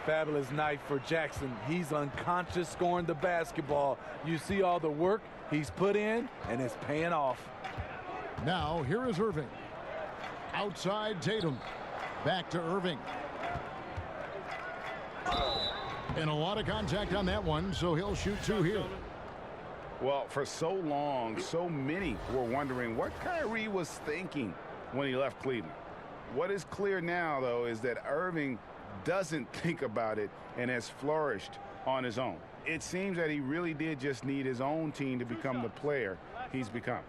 Fabulous night for Jackson. He's unconscious scoring the basketball. You see all the work he's put in, and it's paying off. Now, here is Irving. Outside Tatum. Back to Irving. And a lot of contact on that one, so he'll shoot 2 here. Well, for so long, so many were wondering what Kyrie was thinking when he left Cleveland. What is clear now, though, is that Irving doesn't think about it and has flourished on his own. It seems that he really did just need his own team to become the player he's become.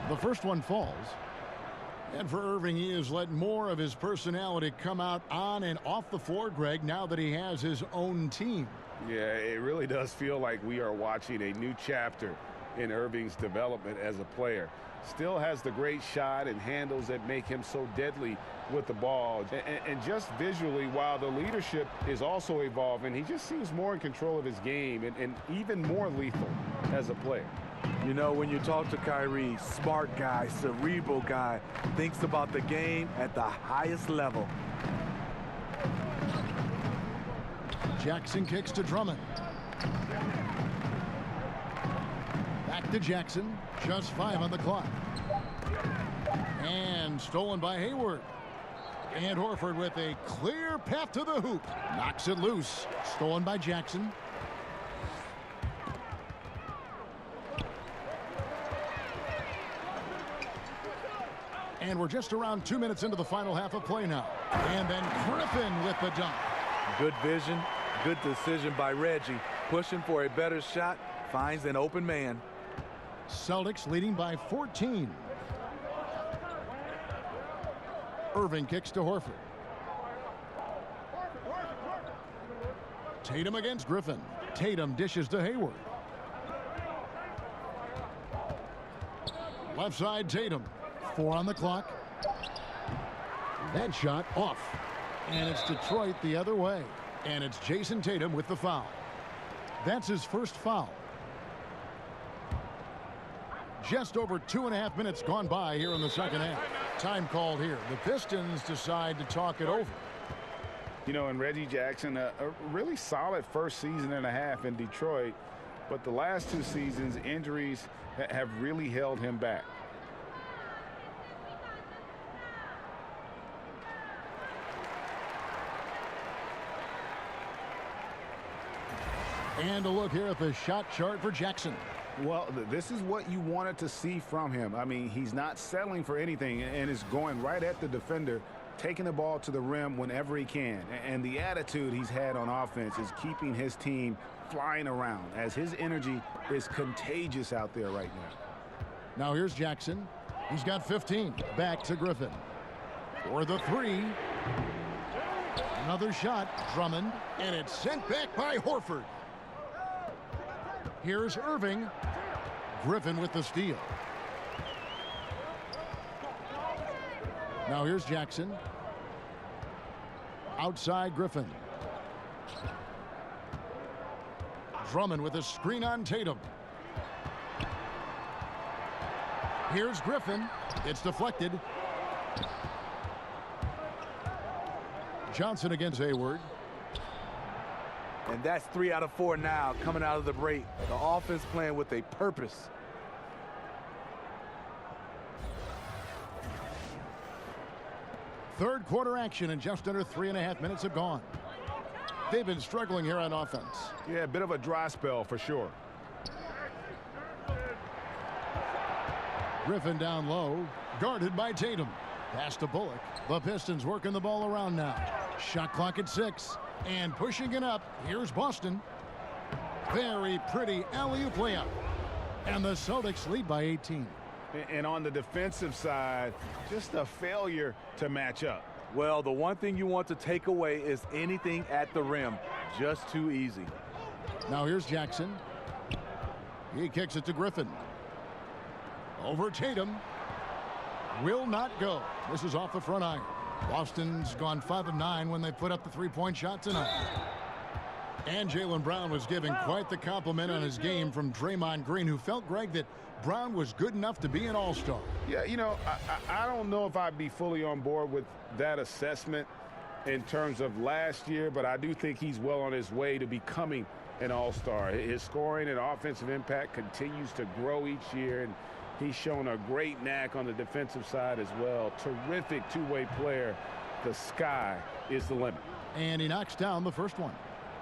The first one falls. And for Irving, he has let more of his personality come out on and off the floor, Greg, now that he has his own team. Yeah, it really does feel like we are watching a new chapter in Irving's development as a player. Still has the great shot and handles that make him so deadly with the ball. And just visually, while the leadership is also evolving, he just seems more in control of his game and even more lethal as a player. You know, when you talk to Kyrie, smart guy, cerebral guy, thinks about the game at the highest level. Jackson kicks to Drummond. Back to Jackson. Just 5 on the clock. And stolen by Hayward. And Horford with a clear path to the hoop. Knocks it loose. Stolen by Jackson. And we're just around 2 minutes into the final half of play now. And then Griffin with the dunk. Good vision, good decision by Reggie. Pushing for a better shot, finds an open man. Celtics leading by 14. Irving kicks to Horford. Tatum against Griffin. Tatum dishes to Hayward. Left side Tatum. 4 on the clock. That shot off. And it's Detroit the other way. And it's Jason Tatum with the foul. That's his first foul. Just over 2.5 minutes gone by here in the second half. Time called here. The Pistons decide to talk it over. You know, and Reggie Jackson, a really solid first season and a half in Detroit. But the last 2 seasons, injuries have really held him back. And a look here at the shot chart for Jackson. Well, this is what you wanted to see from him. I mean, he's not settling for anything and is going right at the defender, taking the ball to the rim whenever he can. And the attitude he's had on offense is keeping his team flying around as his energy is contagious out there right now. Now here's Jackson. He's got 15. Back to Griffin. For the 3. Another shot. Drummond. And it's sent back by Horford. Here's Irving. Griffin with the steal. Now here's Jackson. Outside Griffin. Drummond with a screen on Tatum. Here's Griffin. It's deflected. Johnson against Hayward. And that's 3 out of 4 now coming out of the break. The offense playing with a purpose. Third quarter action and just under 3.5 minutes have gone. They've been struggling here on offense. Yeah, a bit of a dry spell for sure. Griffin down low, guarded by Tatum. Pass to Bullock. The Pistons working the ball around now. Shot clock at 6. And pushing it up, here's Boston. Very pretty alley-oop layup. And the Celtics lead by 18. And on the defensive side, just a failure to match up. Well, the one thing you want to take away is anything at the rim. Just too easy. Now here's Jackson. He kicks it to Griffin. Over Tatum. Will not go. This is off the front iron. Boston's gone 5 of 9 when they put up the 3-point shot tonight. And Jaylen Brown was giving quite the compliment on his game from Draymond Green, who felt, Greg, that Brown was good enough to be an all-star. Yeah, you know, I don't know if I'd be fully on board with that assessment. in terms of last year, but I do think he's well on his way to becoming an all-star. His scoring and offensive impact continues to grow each year, and he's shown a great knack on the defensive side as well. Terrific two-way player. The sky is the limit. And he knocks down the first one.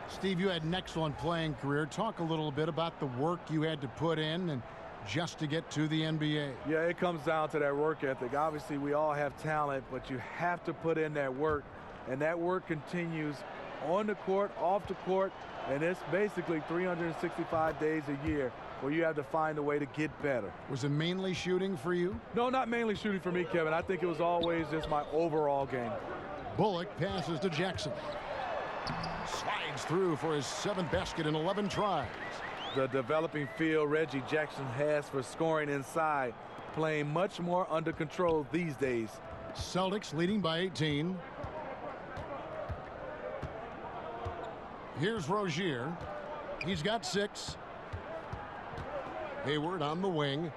Steve, you had an excellent playing career. Talk a little bit about the work you had to put in and just to get to the NBA. Yeah, it comes down to that work ethic. Obviously, we all have talent, but you have to put in that work, and that work continues on the court, off the court, and it's basically 365 days a year where you have to find a way to get better. Was it mainly shooting for you? No, not mainly shooting for me, Kevin. I think it was always just my overall game. Bullock passes to Jackson. Slides through for his 7th basket in 11 tries. The developing feel Reggie Jackson has for scoring inside, playing much more under control these days. Celtics leading by 18. Here's Rozier. He's got 6. Hayward on the wing.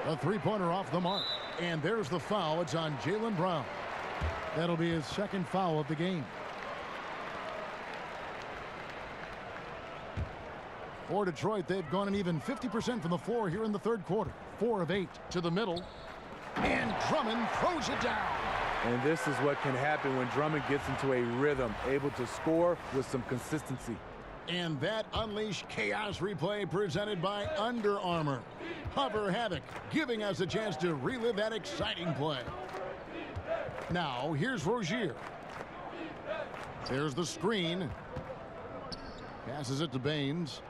A three-pointer off the mark. And there's the foul. It's on Jaylen Brown. That'll be his 2nd foul of the game. For Detroit, they've gone an even 50% from the floor here in the 3rd quarter. 4 of 8 to the middle. And Drummond throws it down. And this is what can happen when Drummond gets into a rhythm, able to score with some consistency. And that unleashed chaos replay presented by Under Armour. Hover Havoc, giving us a chance to relive that exciting play. Now, here's Rozier. There's the screen. Passes it to Baines.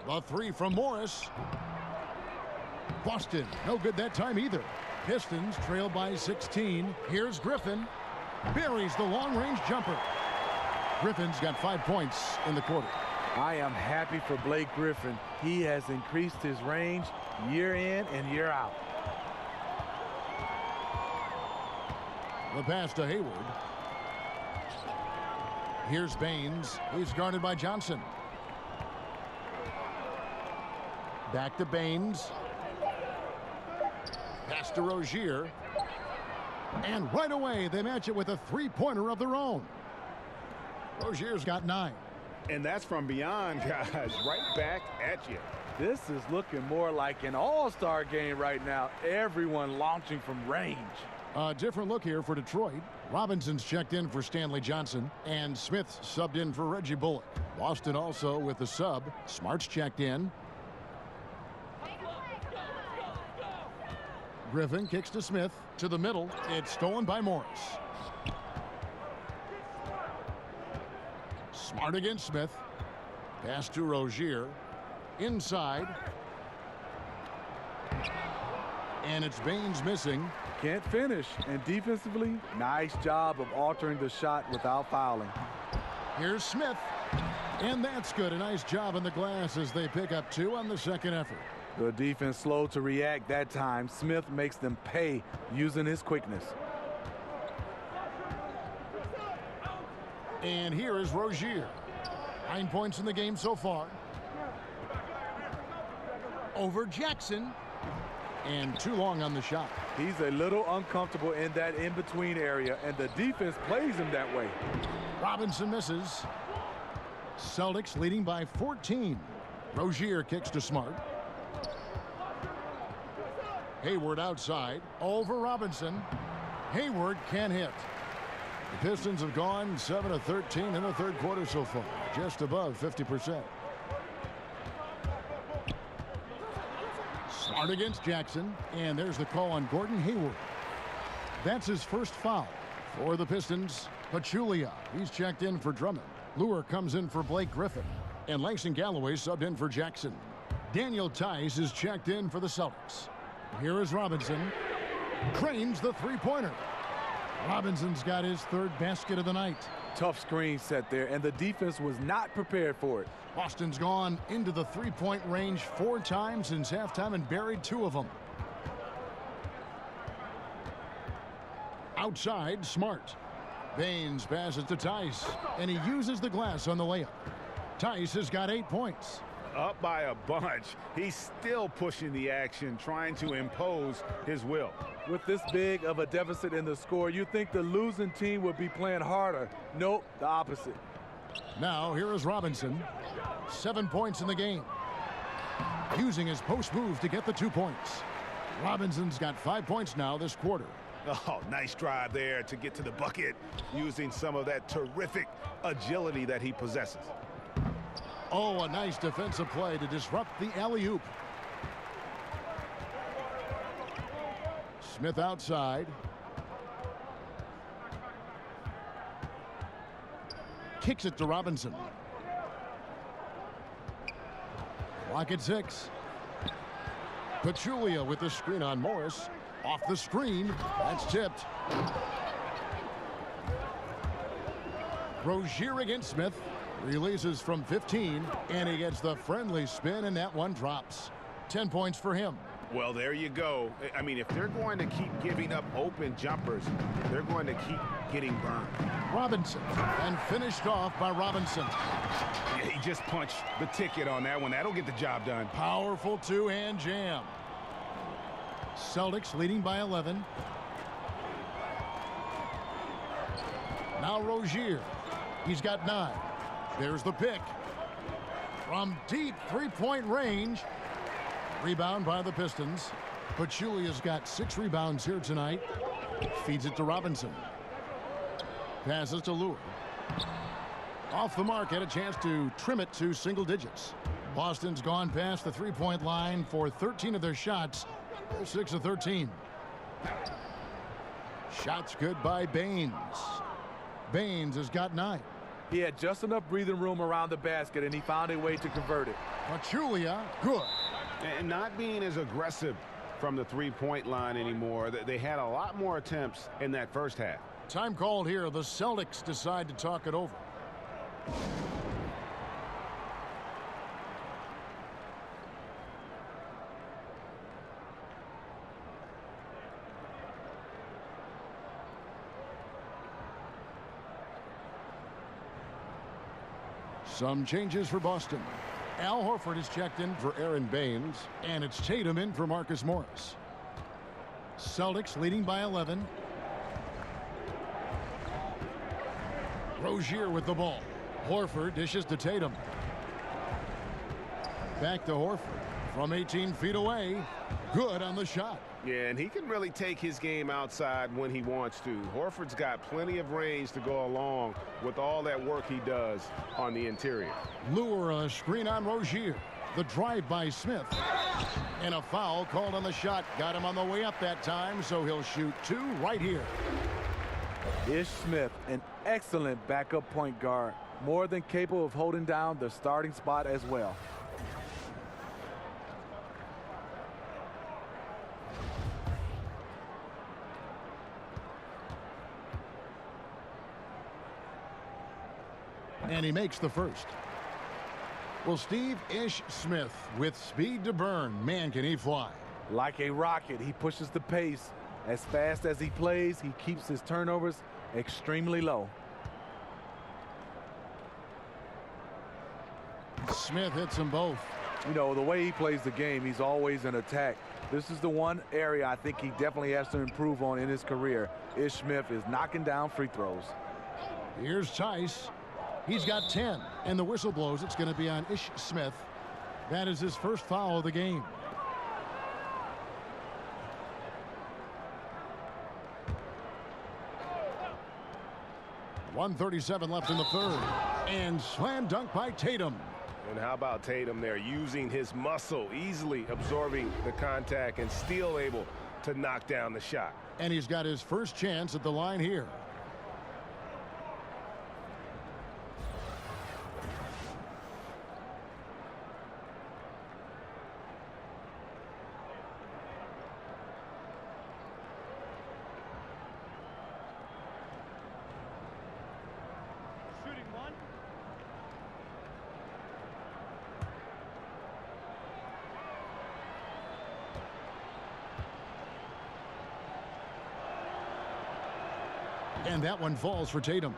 The 3 from Morris. Boston, no good that time either. Pistons trail by 16. Here's Griffin. Buries the long-range jumper. Griffin's got 5 points in the quarter. I am happy for Blake Griffin. He has increased his range year in and year out. The pass to Hayward. Here's Baines. He's guarded by Johnson. Back to Baines. Pass to Rozier. And right away, they match it with a three-pointer of their own. Rozier's got 9. And that's from beyond, guys. Right back at you. This is looking more like an all-star game right now. Everyone launching from range. A different look here for Detroit. Robinson's checked in for Stanley Johnson, and Smith's subbed in for Reggie Bullock. Boston also with the sub. Smart's checked in. Griffin kicks to Smith. To the middle. It's stolen by Morris. Smart against Smith. Pass to Rozier. Inside. And it's Baines missing. Can't finish. And defensively, nice job of altering the shot without fouling. Here's Smith. And that's good. A nice job in the glass as they pick up 2 on the second effort. The defense slow to react that time. Smith makes them pay using his quickness. And here is Rozier. 9 points in the game so far. Over Jackson. And too long on the shot. He's a little uncomfortable in that in-between area, and the defense plays him that way. Robinson misses. Celtics leading by 14. Rozier kicks to Smart. Hayward outside. Over Robinson. Hayward can't hit. The Pistons have gone 7 of 13 in the 3rd quarter so far. Just above 50%. Smart against Jackson. And there's the call on Gordon Hayward. That's his first foul for the Pistons. Pachulia, he's checked in for Drummond. Lure comes in for Blake Griffin. And Langston Galloway subbed in for Jackson. Daniel Tice is checked in for the Celtics. Here is Robinson. Drains the three-pointer. Robinson's got his 3rd basket of the night. Tough screen set there, and the defense was not prepared for it. Boston's gone into the three-point range 4 times since halftime and buried 2 of them. Outside, Smart. Baines passes to Tice, and he uses the glass on the layup. Tice has got 8 points. Up by a bunch. He's still pushing the action, trying to impose his will. With this big of a deficit in the score, you think the losing team would be playing harder. Nope, the opposite. Now here is Robinson. 7 points in the game. Using his post move to get the 2 points. Robinson's got 5 points now this quarter. Oh, nice drive there to get to the bucket, using some of that terrific agility that he possesses. Oh, a nice defensive play to disrupt the alley-oop. Smith outside. Kicks it to Robinson. Clock at 6. Pachulia with the screen on Morris. Off the screen. That's tipped. Rozier against Smith. Releases from 15, and he gets the friendly spin, and that one drops. 10 points for him. Well, there you go. I mean, if they're going to keep giving up open jumpers, they're going to keep getting burned. Robinson, and finished off by Robinson. Yeah, he just punched the ticket on that one. That'll get the job done. Powerful two-hand jam. Celtics leading by 11. Now Rozier. He's got 9. There's the pick. From deep three-point range. Rebound by the Pistons. Pachulia's got 6 rebounds here tonight. Feeds it to Robinson. Passes to Lure. Off the mark, had a chance to trim it to single digits. Boston's gone past the three-point line for 13 of their shots. They're 6 of 13. Shots good by Baines. Baines has got 9. He had just enough breathing room around the basket, and he found a way to convert it. Pachulia, good. And not being as aggressive from the three-point line anymore. They had a lot more attempts in that first half. Time called here. The Celtics decide to talk it over. Some changes for Boston. Al Horford is checked in for Aaron Baines, and it's Tatum in for Marcus Morris. Celtics leading by 11. Rozier with the ball. Horford dishes to Tatum. Back to Horford from 18 feet away. Good on the shot. Yeah, and he can really take his game outside when he wants to. Horford's got plenty of range to go along with all that work he does on the interior. Lure a screen on Rozier. The drive by Smith. And a foul called on the shot. Got him on the way up that time, so he'll shoot 2 right here. Ish Smith, an excellent backup point guard. More than capable of holding down the starting spot as well. And he makes the first. Well, Steve, Ish Smith with speed to burn. Man, can he fly. Like a rocket, he pushes the pace. As fast as he plays, he keeps his turnovers extremely low. Smith hits them both. You know, the way he plays the game, he's always in attack. This is the one area I think he definitely has to improve on in his career. Ish Smith is knocking down free throws. Here's Tice. He's got 10, and the whistle blows. It's going to be on Ish Smith. That is his first foul of the game. .137 left in the third. And slam dunk by Tatum. And how about Tatum there, using his muscle, easily absorbing the contact and still able to knock down the shot. And he's got his first chance at the line here. And that one falls for Tatum.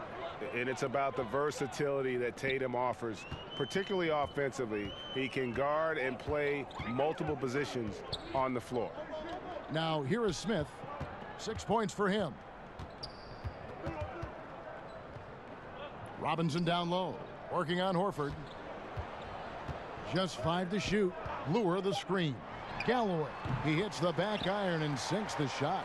And it's about the versatility that Tatum offers, particularly offensively. He can guard and play multiple positions on the floor. Now here is Smith. 6 points for him. Robinson down low, working on Horford. Just 5 to shoot. Lure the screen. Galloway, he hits the back iron and sinks the shot.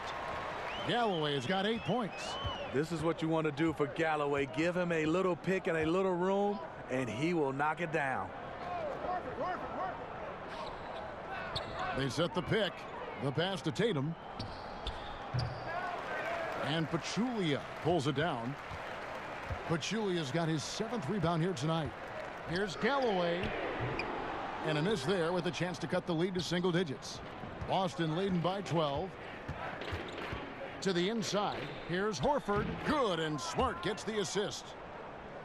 Galloway has got 8 points. This is what you want to do for Galloway. Give him a little pick and a little room, and he will knock it down. They set the pick. The pass to Tatum. And Pachulia pulls it down. Pachulia's got his 7th rebound here tonight. Here's Galloway. And a miss there with a chance to cut the lead to single digits. Boston leading by 12. To the inside. Here's Horford. Good, and Smart gets the assist.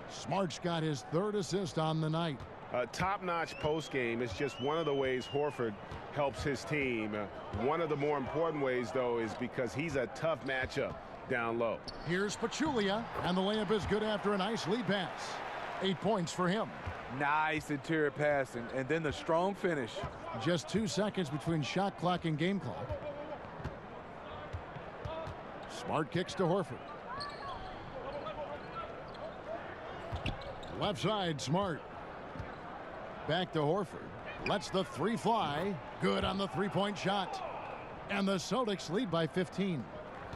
Smart's got his 3rd assist on the night. A top-notch post-game is just one of the ways Horford helps his team. One of the more important ways, though, is because he's a tough matchup down low. Here's Pachulia, and the layup is good after a nice lead pass. 8 points for him. Nice interior passing, and then the strong finish. Just 2 seconds between shot clock and game clock. Smart kicks to Horford. Left side, Smart. Back to Horford. Lets the 3 fly. Good on the 3-point shot. And the Celtics lead by 15.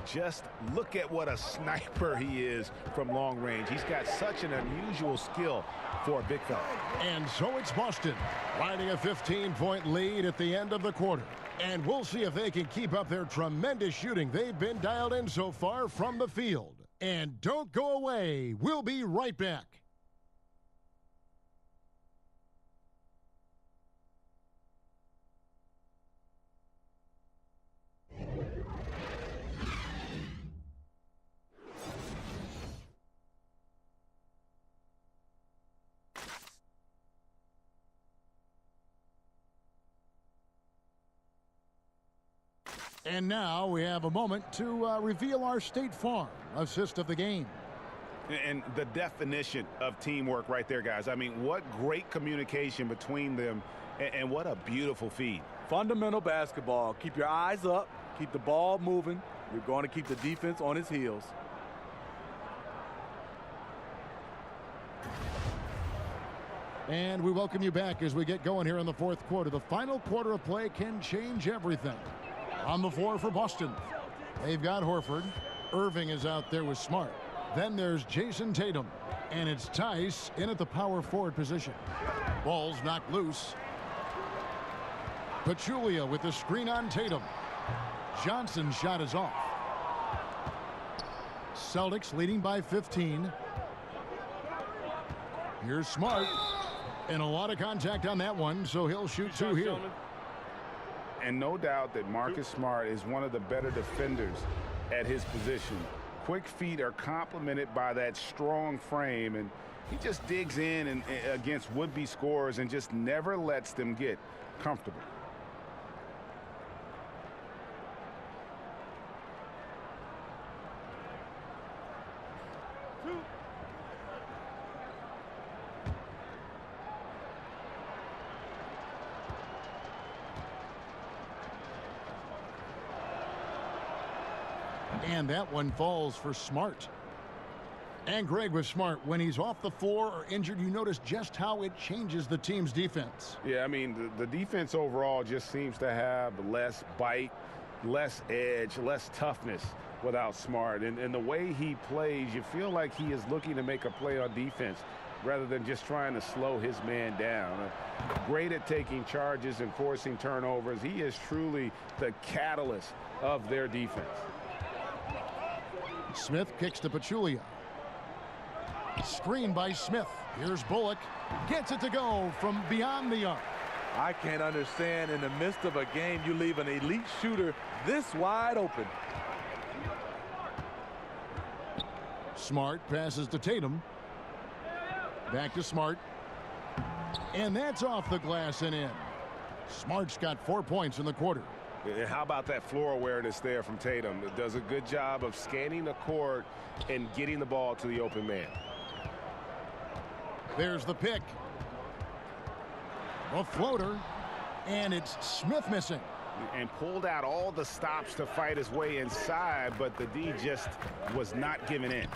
Just look at what a sniper he is from long range. He's got such an unusual skill for a big fella. And so it's Boston riding a 15-point lead at the end of the quarter. And we'll see if they can keep up their tremendous shooting they've been dialed in so far from the field. And don't go away. We'll be right back. And now we have a moment to reveal our State Farm assist of the game. And the definition of teamwork right there, guys. I mean, what great communication between them, and what a beautiful feed. Fundamental basketball. Keep your eyes up. Keep the ball moving. You're going to keep the defense on its heels. And we welcome you back as we get going here in the 4th quarter. The final quarter of play can change everything. On the floor for Boston, they've got Horford. Irving is out there with Smart. Then there's Jason Tatum. And it's Tice in at the power forward position. Ball's knocked loose. Pachulia with the screen on Tatum. Johnson's shot is off. Celtics leading by 15. Here's Smart. And a lot of contact on that one, so he'll shoot 2 here. And no doubt that Marcus Smart is one of the better defenders at his position. Quick feet are complemented by that strong frame, and he just digs in and against would-be scorers and just never lets them get comfortable. And that one falls for Smart. And Greg with Smart, when he's off the floor or injured, you notice just how it changes the team's defense. Yeah, I mean, the defense overall just seems to have less bite, less edge, less toughness without Smart. And the way he plays, you feel like he is looking to make a play on defense rather than just trying to slow his man down. Great at taking charges and forcing turnovers. He is truly the catalyst of their defense. Smith kicks to Pachulia. Screen by Smith. Here's Bullock. Gets it to go from beyond the arc. I can't understand in the midst of a game you leave an elite shooter this wide open. Smart passes to Tatum. Back to Smart. And that's off the glass and in. Smart's got 4 points in the quarter. And how about that floor awareness there from Tatum? It does a good job of scanning the court and getting the ball to the open man. There's the pick. A floater, and it's Smith missing. And pulled out all the stops to fight his way inside, but the D just was not giving in.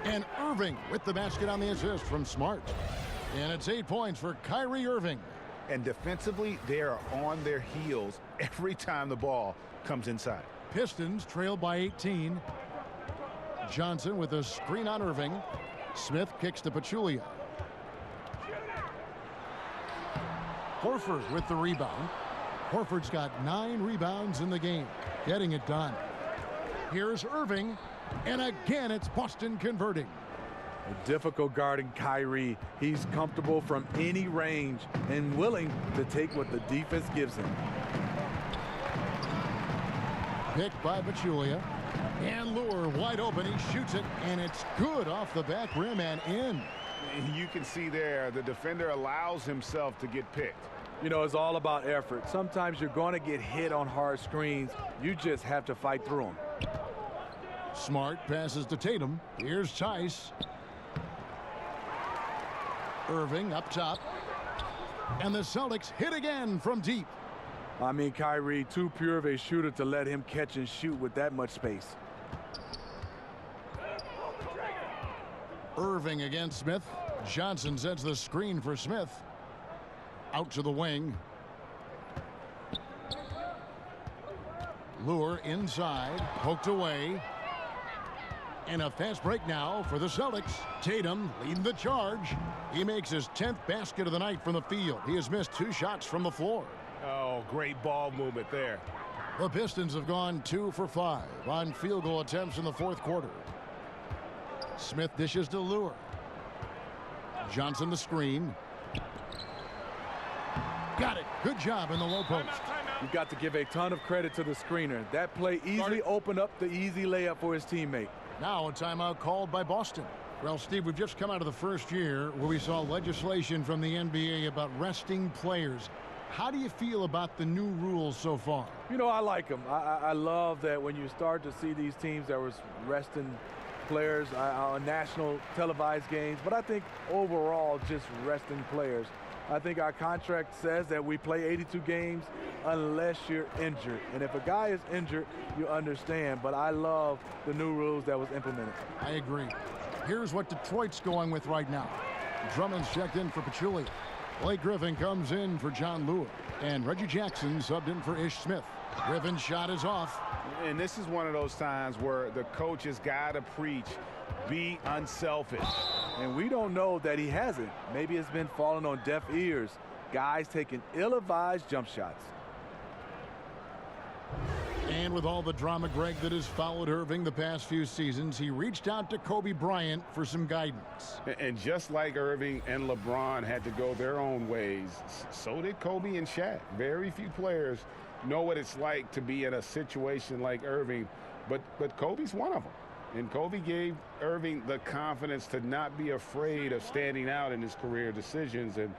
And Irving with the basket on the assist from Smart. And it's 8 points for Kyrie Irving. And defensively, they are on their heels every time the ball comes inside. Pistons trail by 18. Johnson with a screen on Irving. Smith kicks to Pachulia. Horford with the rebound. Horford's got 9 rebounds in the game, getting it done. Here's Irving, and again it's Boston converting. Difficult guarding Kyrie. He's comfortable from any range and willing to take what the defense gives him. Picked by Pachulia. And Lure wide open. He shoots it, and it's good off the back rim and in. You can see there the defender allows himself to get picked. You know, it's all about effort. Sometimes you're going to get hit on hard screens. You just have to fight through them. Smart passes to Tatum. Here's Tice. Irving up top. And the Celtics hit again from deep. I mean, Kyrie, too pure of a shooter to let him catch and shoot with that much space. Irving against Smith. Johnson sets the screen for Smith. Out to the wing. Lure inside. Poked away. And a fast break now for the Celtics. Tatum leading the charge. He makes his 10th basket of the night from the field. He has missed 2 shots from the floor. Oh, great ball movement there. The Pistons have gone 2 for 5 on field goal attempts in the 4th quarter. Smith dishes to Lure. Johnson the screen. Got it. Good job in the low post. You've got to give a ton of credit to the screener. That play easily opened up the easy layup for his teammate. Now a timeout called by Boston. Well, Steve, we've just come out of the first year where we saw legislation from the NBA about resting players. How do you feel about the new rules so far? You know, I like them. I love that when you start to see these teams that was resting players on national televised games. But I think overall, just resting players. I think our contract says that we play 82 games unless you're injured. And if a guy is injured, you understand. But I love the new rules that was implemented. I agree. Here's what Detroit's going with right now. Drummond's checked in for Pachulia. Blake Griffin comes in for John Lure. And Reggie Jackson subbed in for Ish Smith. Griffin's shot is off. And this is one of those times where the coach has got to preach, be unselfish. And we don't know that he hasn't. Maybe it's been falling on deaf ears. Guys taking ill-advised jump shots. And with all the drama, Greg, that has followed Irving the past few seasons, he reached out to Kobe Bryant for some guidance. And just like Irving and LeBron had to go their own ways, so did Kobe and Shaq. Very few players know what it's like to be in a situation like Irving, but Kobe's one of them. And Kobe gave Irving the confidence to not be afraid of standing out in his career decisions, and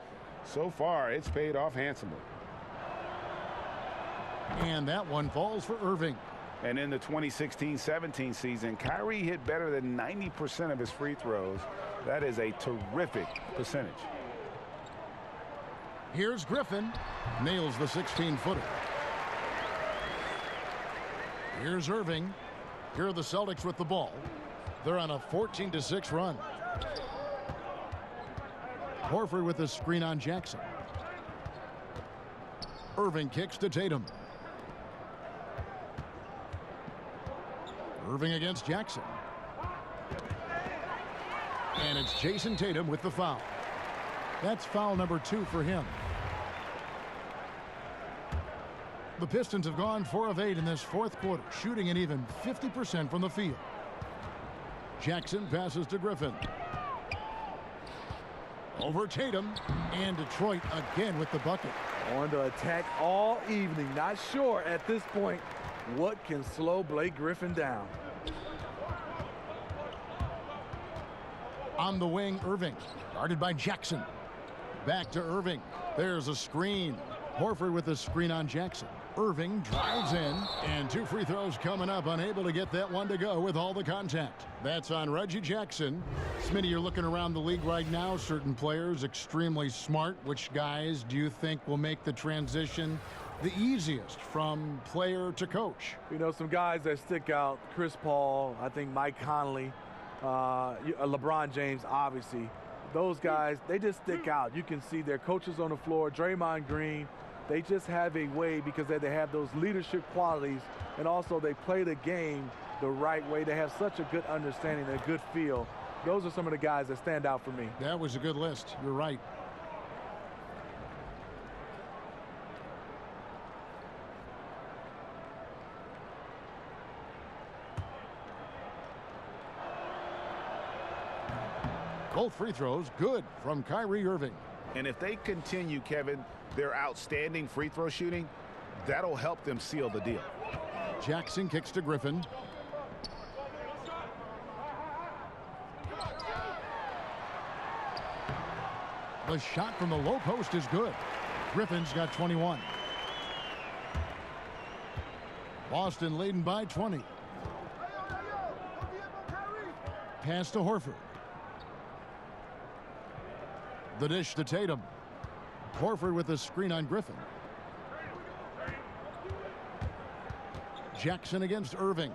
so far it's paid off handsomely. And that one falls for Irving. And in the 2016-17 season, Kyrie hit better than 90% of his free throws. That is a terrific percentage. Here's Griffin. Nails the 16-footer. Here's Irving. Here are the Celtics with the ball. They're on a 14-6 run. Horford with a screen on Jackson. Irving kicks to Tatum. Irving against Jackson. And it's Jason Tatum with the foul. That's foul number 2 for him. The Pistons have gone 4 of 8 in this 4th quarter, shooting an even 50% from the field. Jackson passes to Griffin. Over Tatum, and Detroit again with the bucket. On the attack all evening. Not sure at this point what can slow Blake Griffin down. On the wing, Irving, guarded by Jackson. Back to Irving. There's a screen. Horford with a screen on Jackson. Irving drives in, and 2 free throws coming up, unable to get that one to go with all the contact. That's on Reggie Jackson. Smitty, you're looking around the league right now. Certain players extremely smart. Which guys do you think will make the transition the easiest from player to coach? You know, some guys that stick out, Chris Paul, I think Mike Conley, LeBron James, obviously. Those guys, they just stick out. You can see their coaches on the floor, Draymond Green. They just have a way because they have those leadership qualities, and also they play the game the right way. They have such a good understanding and a good feel. Those are some of the guys that stand out for me. That was a good list. You're right. Both free throws good from Kyrie Irving. And if they continue, Kevin, their outstanding free throw shooting, that'll help them seal the deal. Jackson kicks to Griffin. The shot from the low post is good. Griffin's got 21. Boston leading by 20. Pass to Horford. The dish to Tatum. Horford with the screen on Griffin. Jackson against Irving.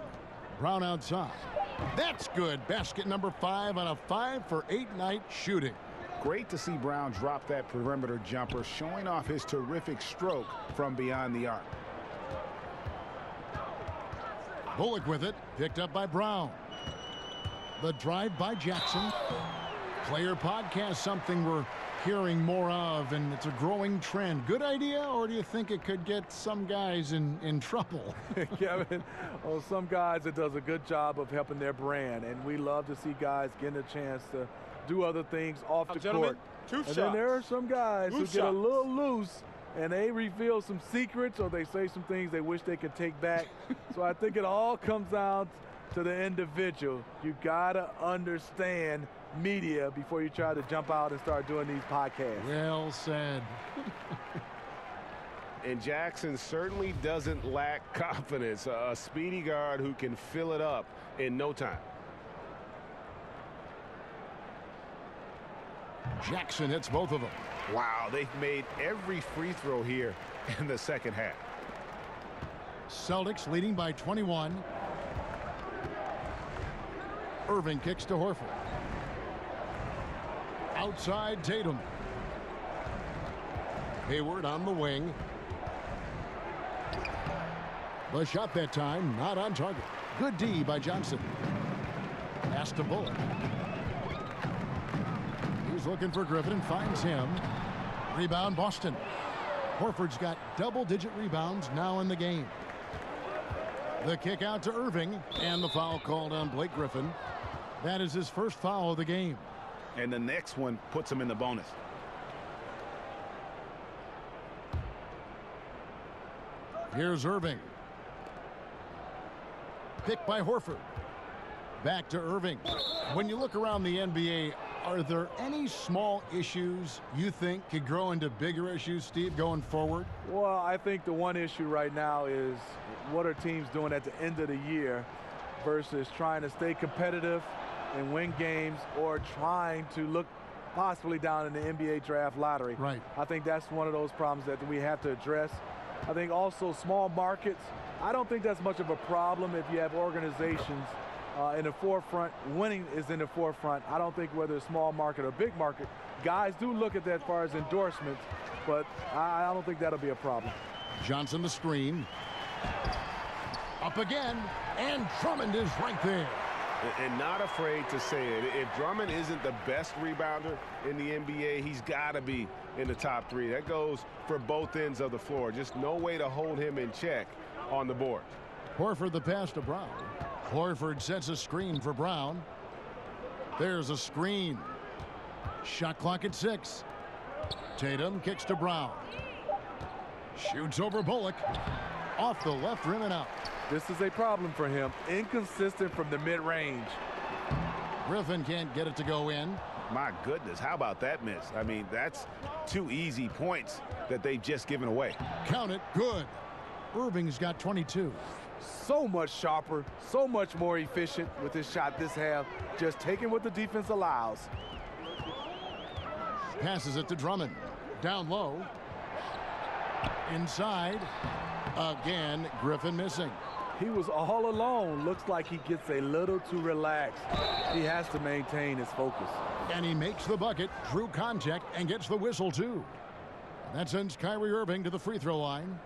Brown outside. That's good. Basket number 5 on a 5-for-8 night shooting. Great to see Brown drop that perimeter jumper, showing off his terrific stroke from beyond the arc. Bullock with it. Picked up by Brown. The drive by Jackson. Player podcast, something we're hearing more of, and it's a growing trend. Good idea, or do you think it could get some guys in trouble? Kevin, well, some guys, it does a good job of helping their brand, and we love to see guys getting a chance to do other things off the court. Two shots. Then there are some guys who get a little loose, and they reveal some secrets, or they say some things they wish they could take back. So I think it all comes down to the individual. You gotta understand media before you try to jump out and start doing these podcasts. Well said. And Jackson certainly doesn't lack confidence. A speedy guard who can fill it up in no time. Jackson hits both of them. Wow, they've made every free throw here in the second half. Celtics leading by 21. Irving kicks to Horford. Outside Tatum. Hayward on the wing. The shot that time not on target. Good D by Johnson. Pass to Bullock. He's looking for Griffin and finds him. Rebound Boston. Horford's got double-digit rebounds now in the game. The kick out to Irving, and the foul called on Blake Griffin. That is his first foul of the game. And the next one puts him in the bonus. Here's Irving. Picked by Horford. Back to Irving. When you look around the NBA, are there any small issues you think could grow into bigger issues, Steve, going forward? Well, I think the one issue right now is what are teams doing at the end of the year versus trying to stay competitive and win games, or trying to look possibly down in the NBA draft lottery. Right. I think that's one of those problems that we have to address. I think also small markets, I don't think that's much of a problem if you have organizations in the forefront. Winning is in the forefront. I don't think whether it's small market or big market, guys do look at that as far as endorsements, but I don't think that'll be a problem. Johnson the screen. Up again, and Drummond is right there. And not afraid to say it. If Drummond isn't the best rebounder in the NBA, he's got to be in the top 3. That goes for both ends of the floor. Just no way to hold him in check on the board. Horford the pass to Brown. Horford sets a screen for Brown. There's a screen. Shot clock at 6. Tatum kicks to Brown. Shoots over Bullock. Off the left rim and out. This is a problem for him. Inconsistent from the mid-range. Griffin can't get it to go in. My goodness, how about that miss? I mean, that's 2 easy points that they've just given away. Count it, good. Irving's got 22. So much sharper, so much more efficient with his shot this half. Just taking what the defense allows. Passes it to Drummond. Down low. Inside. Again, Griffin missing. He was all alone. Looks like he gets a little too relaxed. He has to maintain his focus. And he makes the bucket, drew contact, and gets the whistle, too. And that sends Kyrie Irving to the free throw line.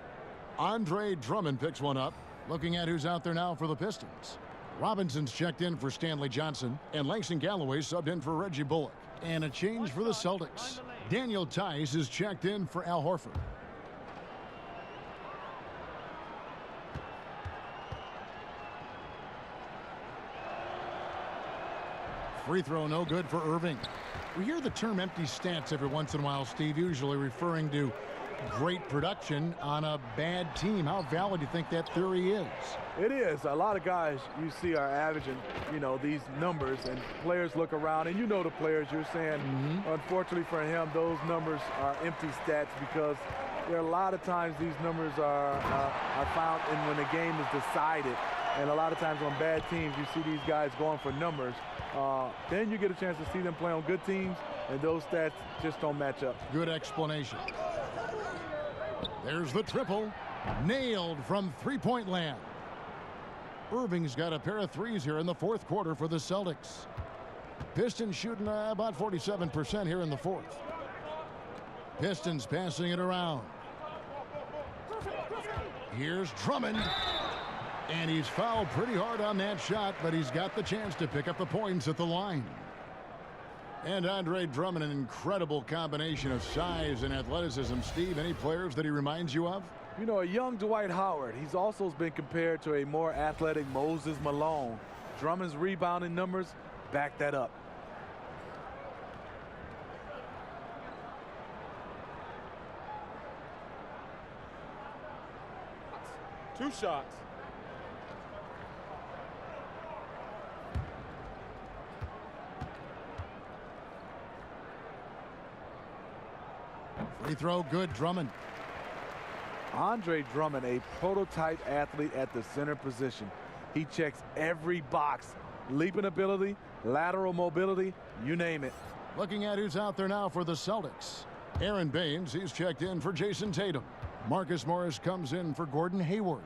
Andre Drummond picks one up. Looking at who's out there now for the Pistons. Robinson's checked in for Stanley Johnson, and Langston Galloway subbed in for Reggie Bullock. And a change for the Celtics. Daniel Tice is checked in for Al Horford. Free throw no good for Irving. We hear the term empty stats every once in a while, Steve, usually referring to great production on a bad team. How valid do you think that theory is? It is. A lot of guys you see are averaging, these numbers, and players look around, and the players you're saying, unfortunately for him, those numbers are empty stats because there are a lot of times these numbers are found in when the game is decided. And a lot of times on bad teams, you see these guys going for numbers. Then you get a chance to see them play on good teams, and those stats just don't match up. Good explanation. There's the triple. Nailed from three-point land. Irving's got a pair of threes here in the fourth quarter for the Celtics. Pistons shooting about 47% here in the fourth. Pistons passing it around. Here's Drummond. And he's fouled pretty hard on that shot, but he's got the chance to pick up the points at the line. And Andre Drummond, an incredible combination of size and athleticism. Steve, any players that he reminds you of? A young Dwight Howard. He's also been compared to a more athletic Moses Malone. Drummond's rebounding numbers back that up. Two shots. Free throw good, Drummond. Andre Drummond, a prototype athlete at the center position. He checks every box. Leaping ability, lateral mobility, you name it. Looking at who's out there now for the Celtics. Aaron Baines, he's checked in for Jason Tatum. Marcus Morris comes in for Gordon Hayward.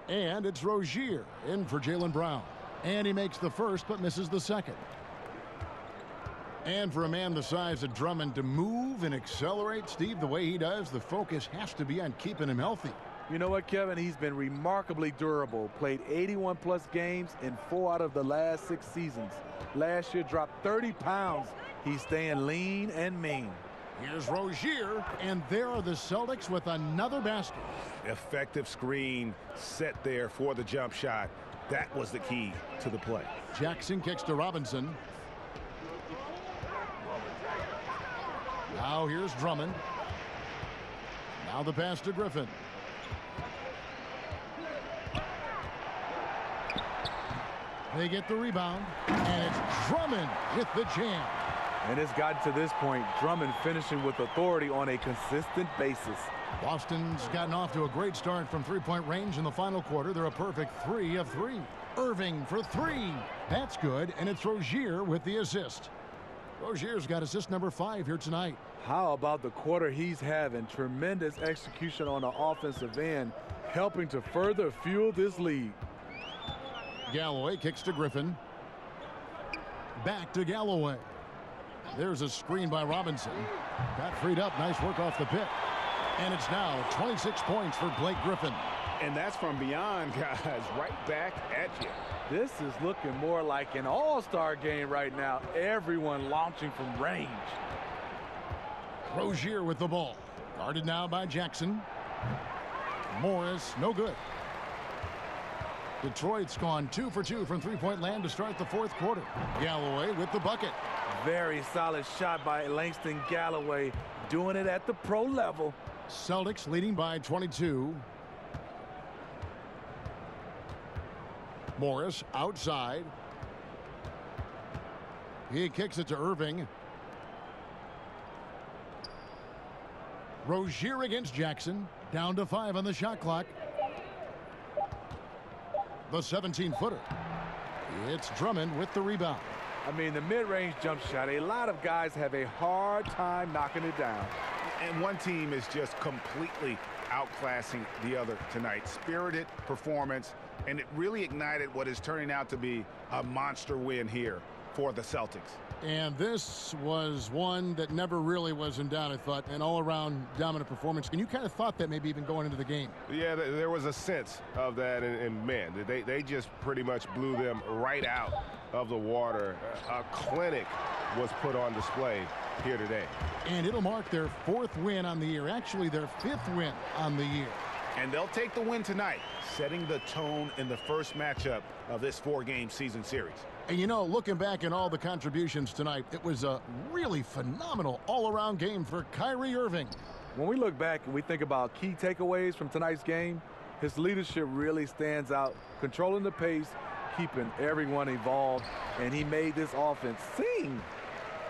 And it's Rozier in for Jaylen Brown. And he makes the first but misses the second. And for a man the size of Drummond to move and accelerate, Steve, the way he does, the focus has to be on keeping him healthy. You know what, Kevin? He's been remarkably durable. Played 81-plus games in 4 out of the last 6 seasons. Last year, dropped 30 pounds. He's staying lean and mean. Here's Rozier, and there are the Celtics with another basket. Effective screen set there for the jump shot. That was the key to the play. Jackson kicks to Robinson. Now here's Drummond. Now the pass to Griffin. They get the rebound, and it's Drummond with the jam. And it's gotten to this point, Drummond finishing with authority on a consistent basis. Boston's gotten off to a great start from three-point range in the final quarter. They're a perfect 3 of 3. Irving for 3. That's good, and it's Rozier with the assist. Rozier's got assist number 5 here tonight. How about the quarter he's having? Tremendous execution on the offensive end, helping to further fuel this lead. Galloway kicks to Griffin. Back to Galloway. There's a screen by Robinson. Got freed up. Nice work off the pick. And it's now 26 points for Blake Griffin. And that's from beyond, guys. Right back at you. This is looking more like an all-star game right now. Everyone launching from range. Rozier with the ball. Guarded now by Jackson. Morris, no good. Detroit's gone 2 for 2 from three-point land to start the fourth quarter. Galloway with the bucket. Very solid shot by Langston Galloway, doing it at the pro level. Celtics leading by 22. Morris outside. He kicks it to Irving. Rozier against Jackson. Down to 5 on the shot clock. the 17-footer. It's Drummond with the rebound. I mean, the mid-range jump shot, a lot of guys have a hard time knocking it down. And one team is just completely outclassing the other tonight. Spirited performance, and it really ignited what is turning out to be a monster win here for the Celtics. And this was one that never really was in doubt, I thought, an all-around dominant performance. And you kind of thought that maybe even going into the game. Yeah, there was a sense of that, and man, they just pretty much blew them right out of the water. A clinic was put on display here today. And it'll mark their 4th win on the year, actually their 5th win on the year. And they'll take the win tonight, setting the tone in the first matchup of this 4-game season series. And you know, looking back at all the contributions tonight, it was a really phenomenal all-around game for Kyrie Irving. When we look back and we think about key takeaways from tonight's game, his leadership really stands out, controlling the pace, keeping everyone involved, and he made this offense sing.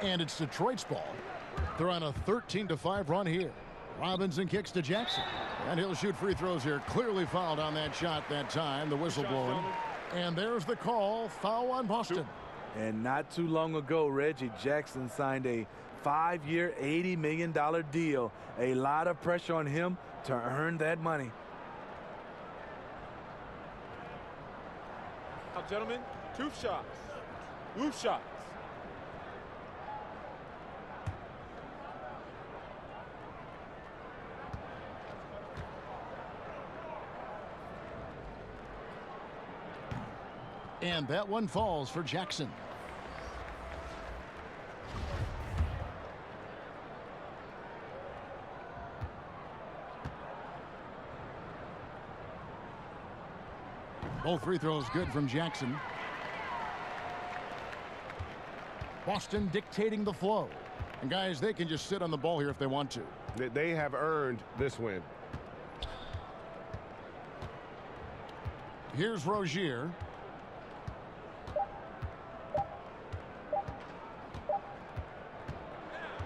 And it's Detroit's ball. They're on a 13-5 run here. Robinson kicks to Jackson, and he'll shoot free throws here. Clearly fouled on that shot that time, the whistle blowing. And there's the call, foul on Boston. And not too long ago, Reggie Jackson signed a 5-year, $80 million deal. A lot of pressure on him to earn that money. Now, gentlemen, 2 shots. Loose shots. And that one falls for Jackson. Both free throws good from Jackson. Boston dictating the flow. And guys, they can just sit on the ball here if they want to. They have earned this win. Here's Rozier.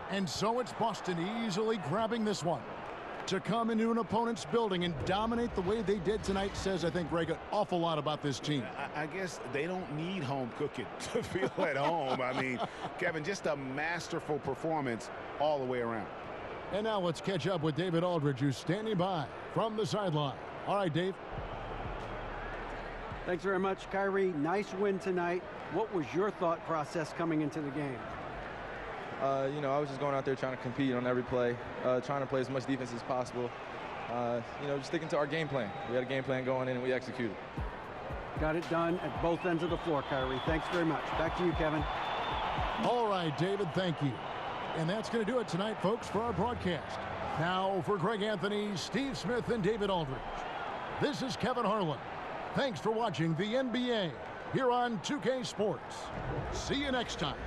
And so it's Boston easily grabbing this one. To come into an opponent's building and dominate the way they did tonight says, I think, Greg, an awful lot about this team. I guess they don't need home cooking to feel at home. I mean, Kevin, just a masterful performance all the way around. And now let's catch up with David Aldridge, who's standing by from the sideline. All right, Dave. Thanks very much, Kyrie. Nice win tonight. What was your thought process coming into the game? You know, I was just going out there trying to compete on every play, trying to play as much defense as possible. You know, just sticking to our game plan. We had a game plan going in and we executed. Got it done at both ends of the floor, Kyrie. Thanks very much. Back to you, Kevin. All right, David, thank you. And that's going to do it tonight, folks, for our broadcast. Now, for Greg Anthony, Steve Smith, and David Aldridge, this is Kevin Harlan. Thanks for watching the NBA here on 2K Sports. See you next time.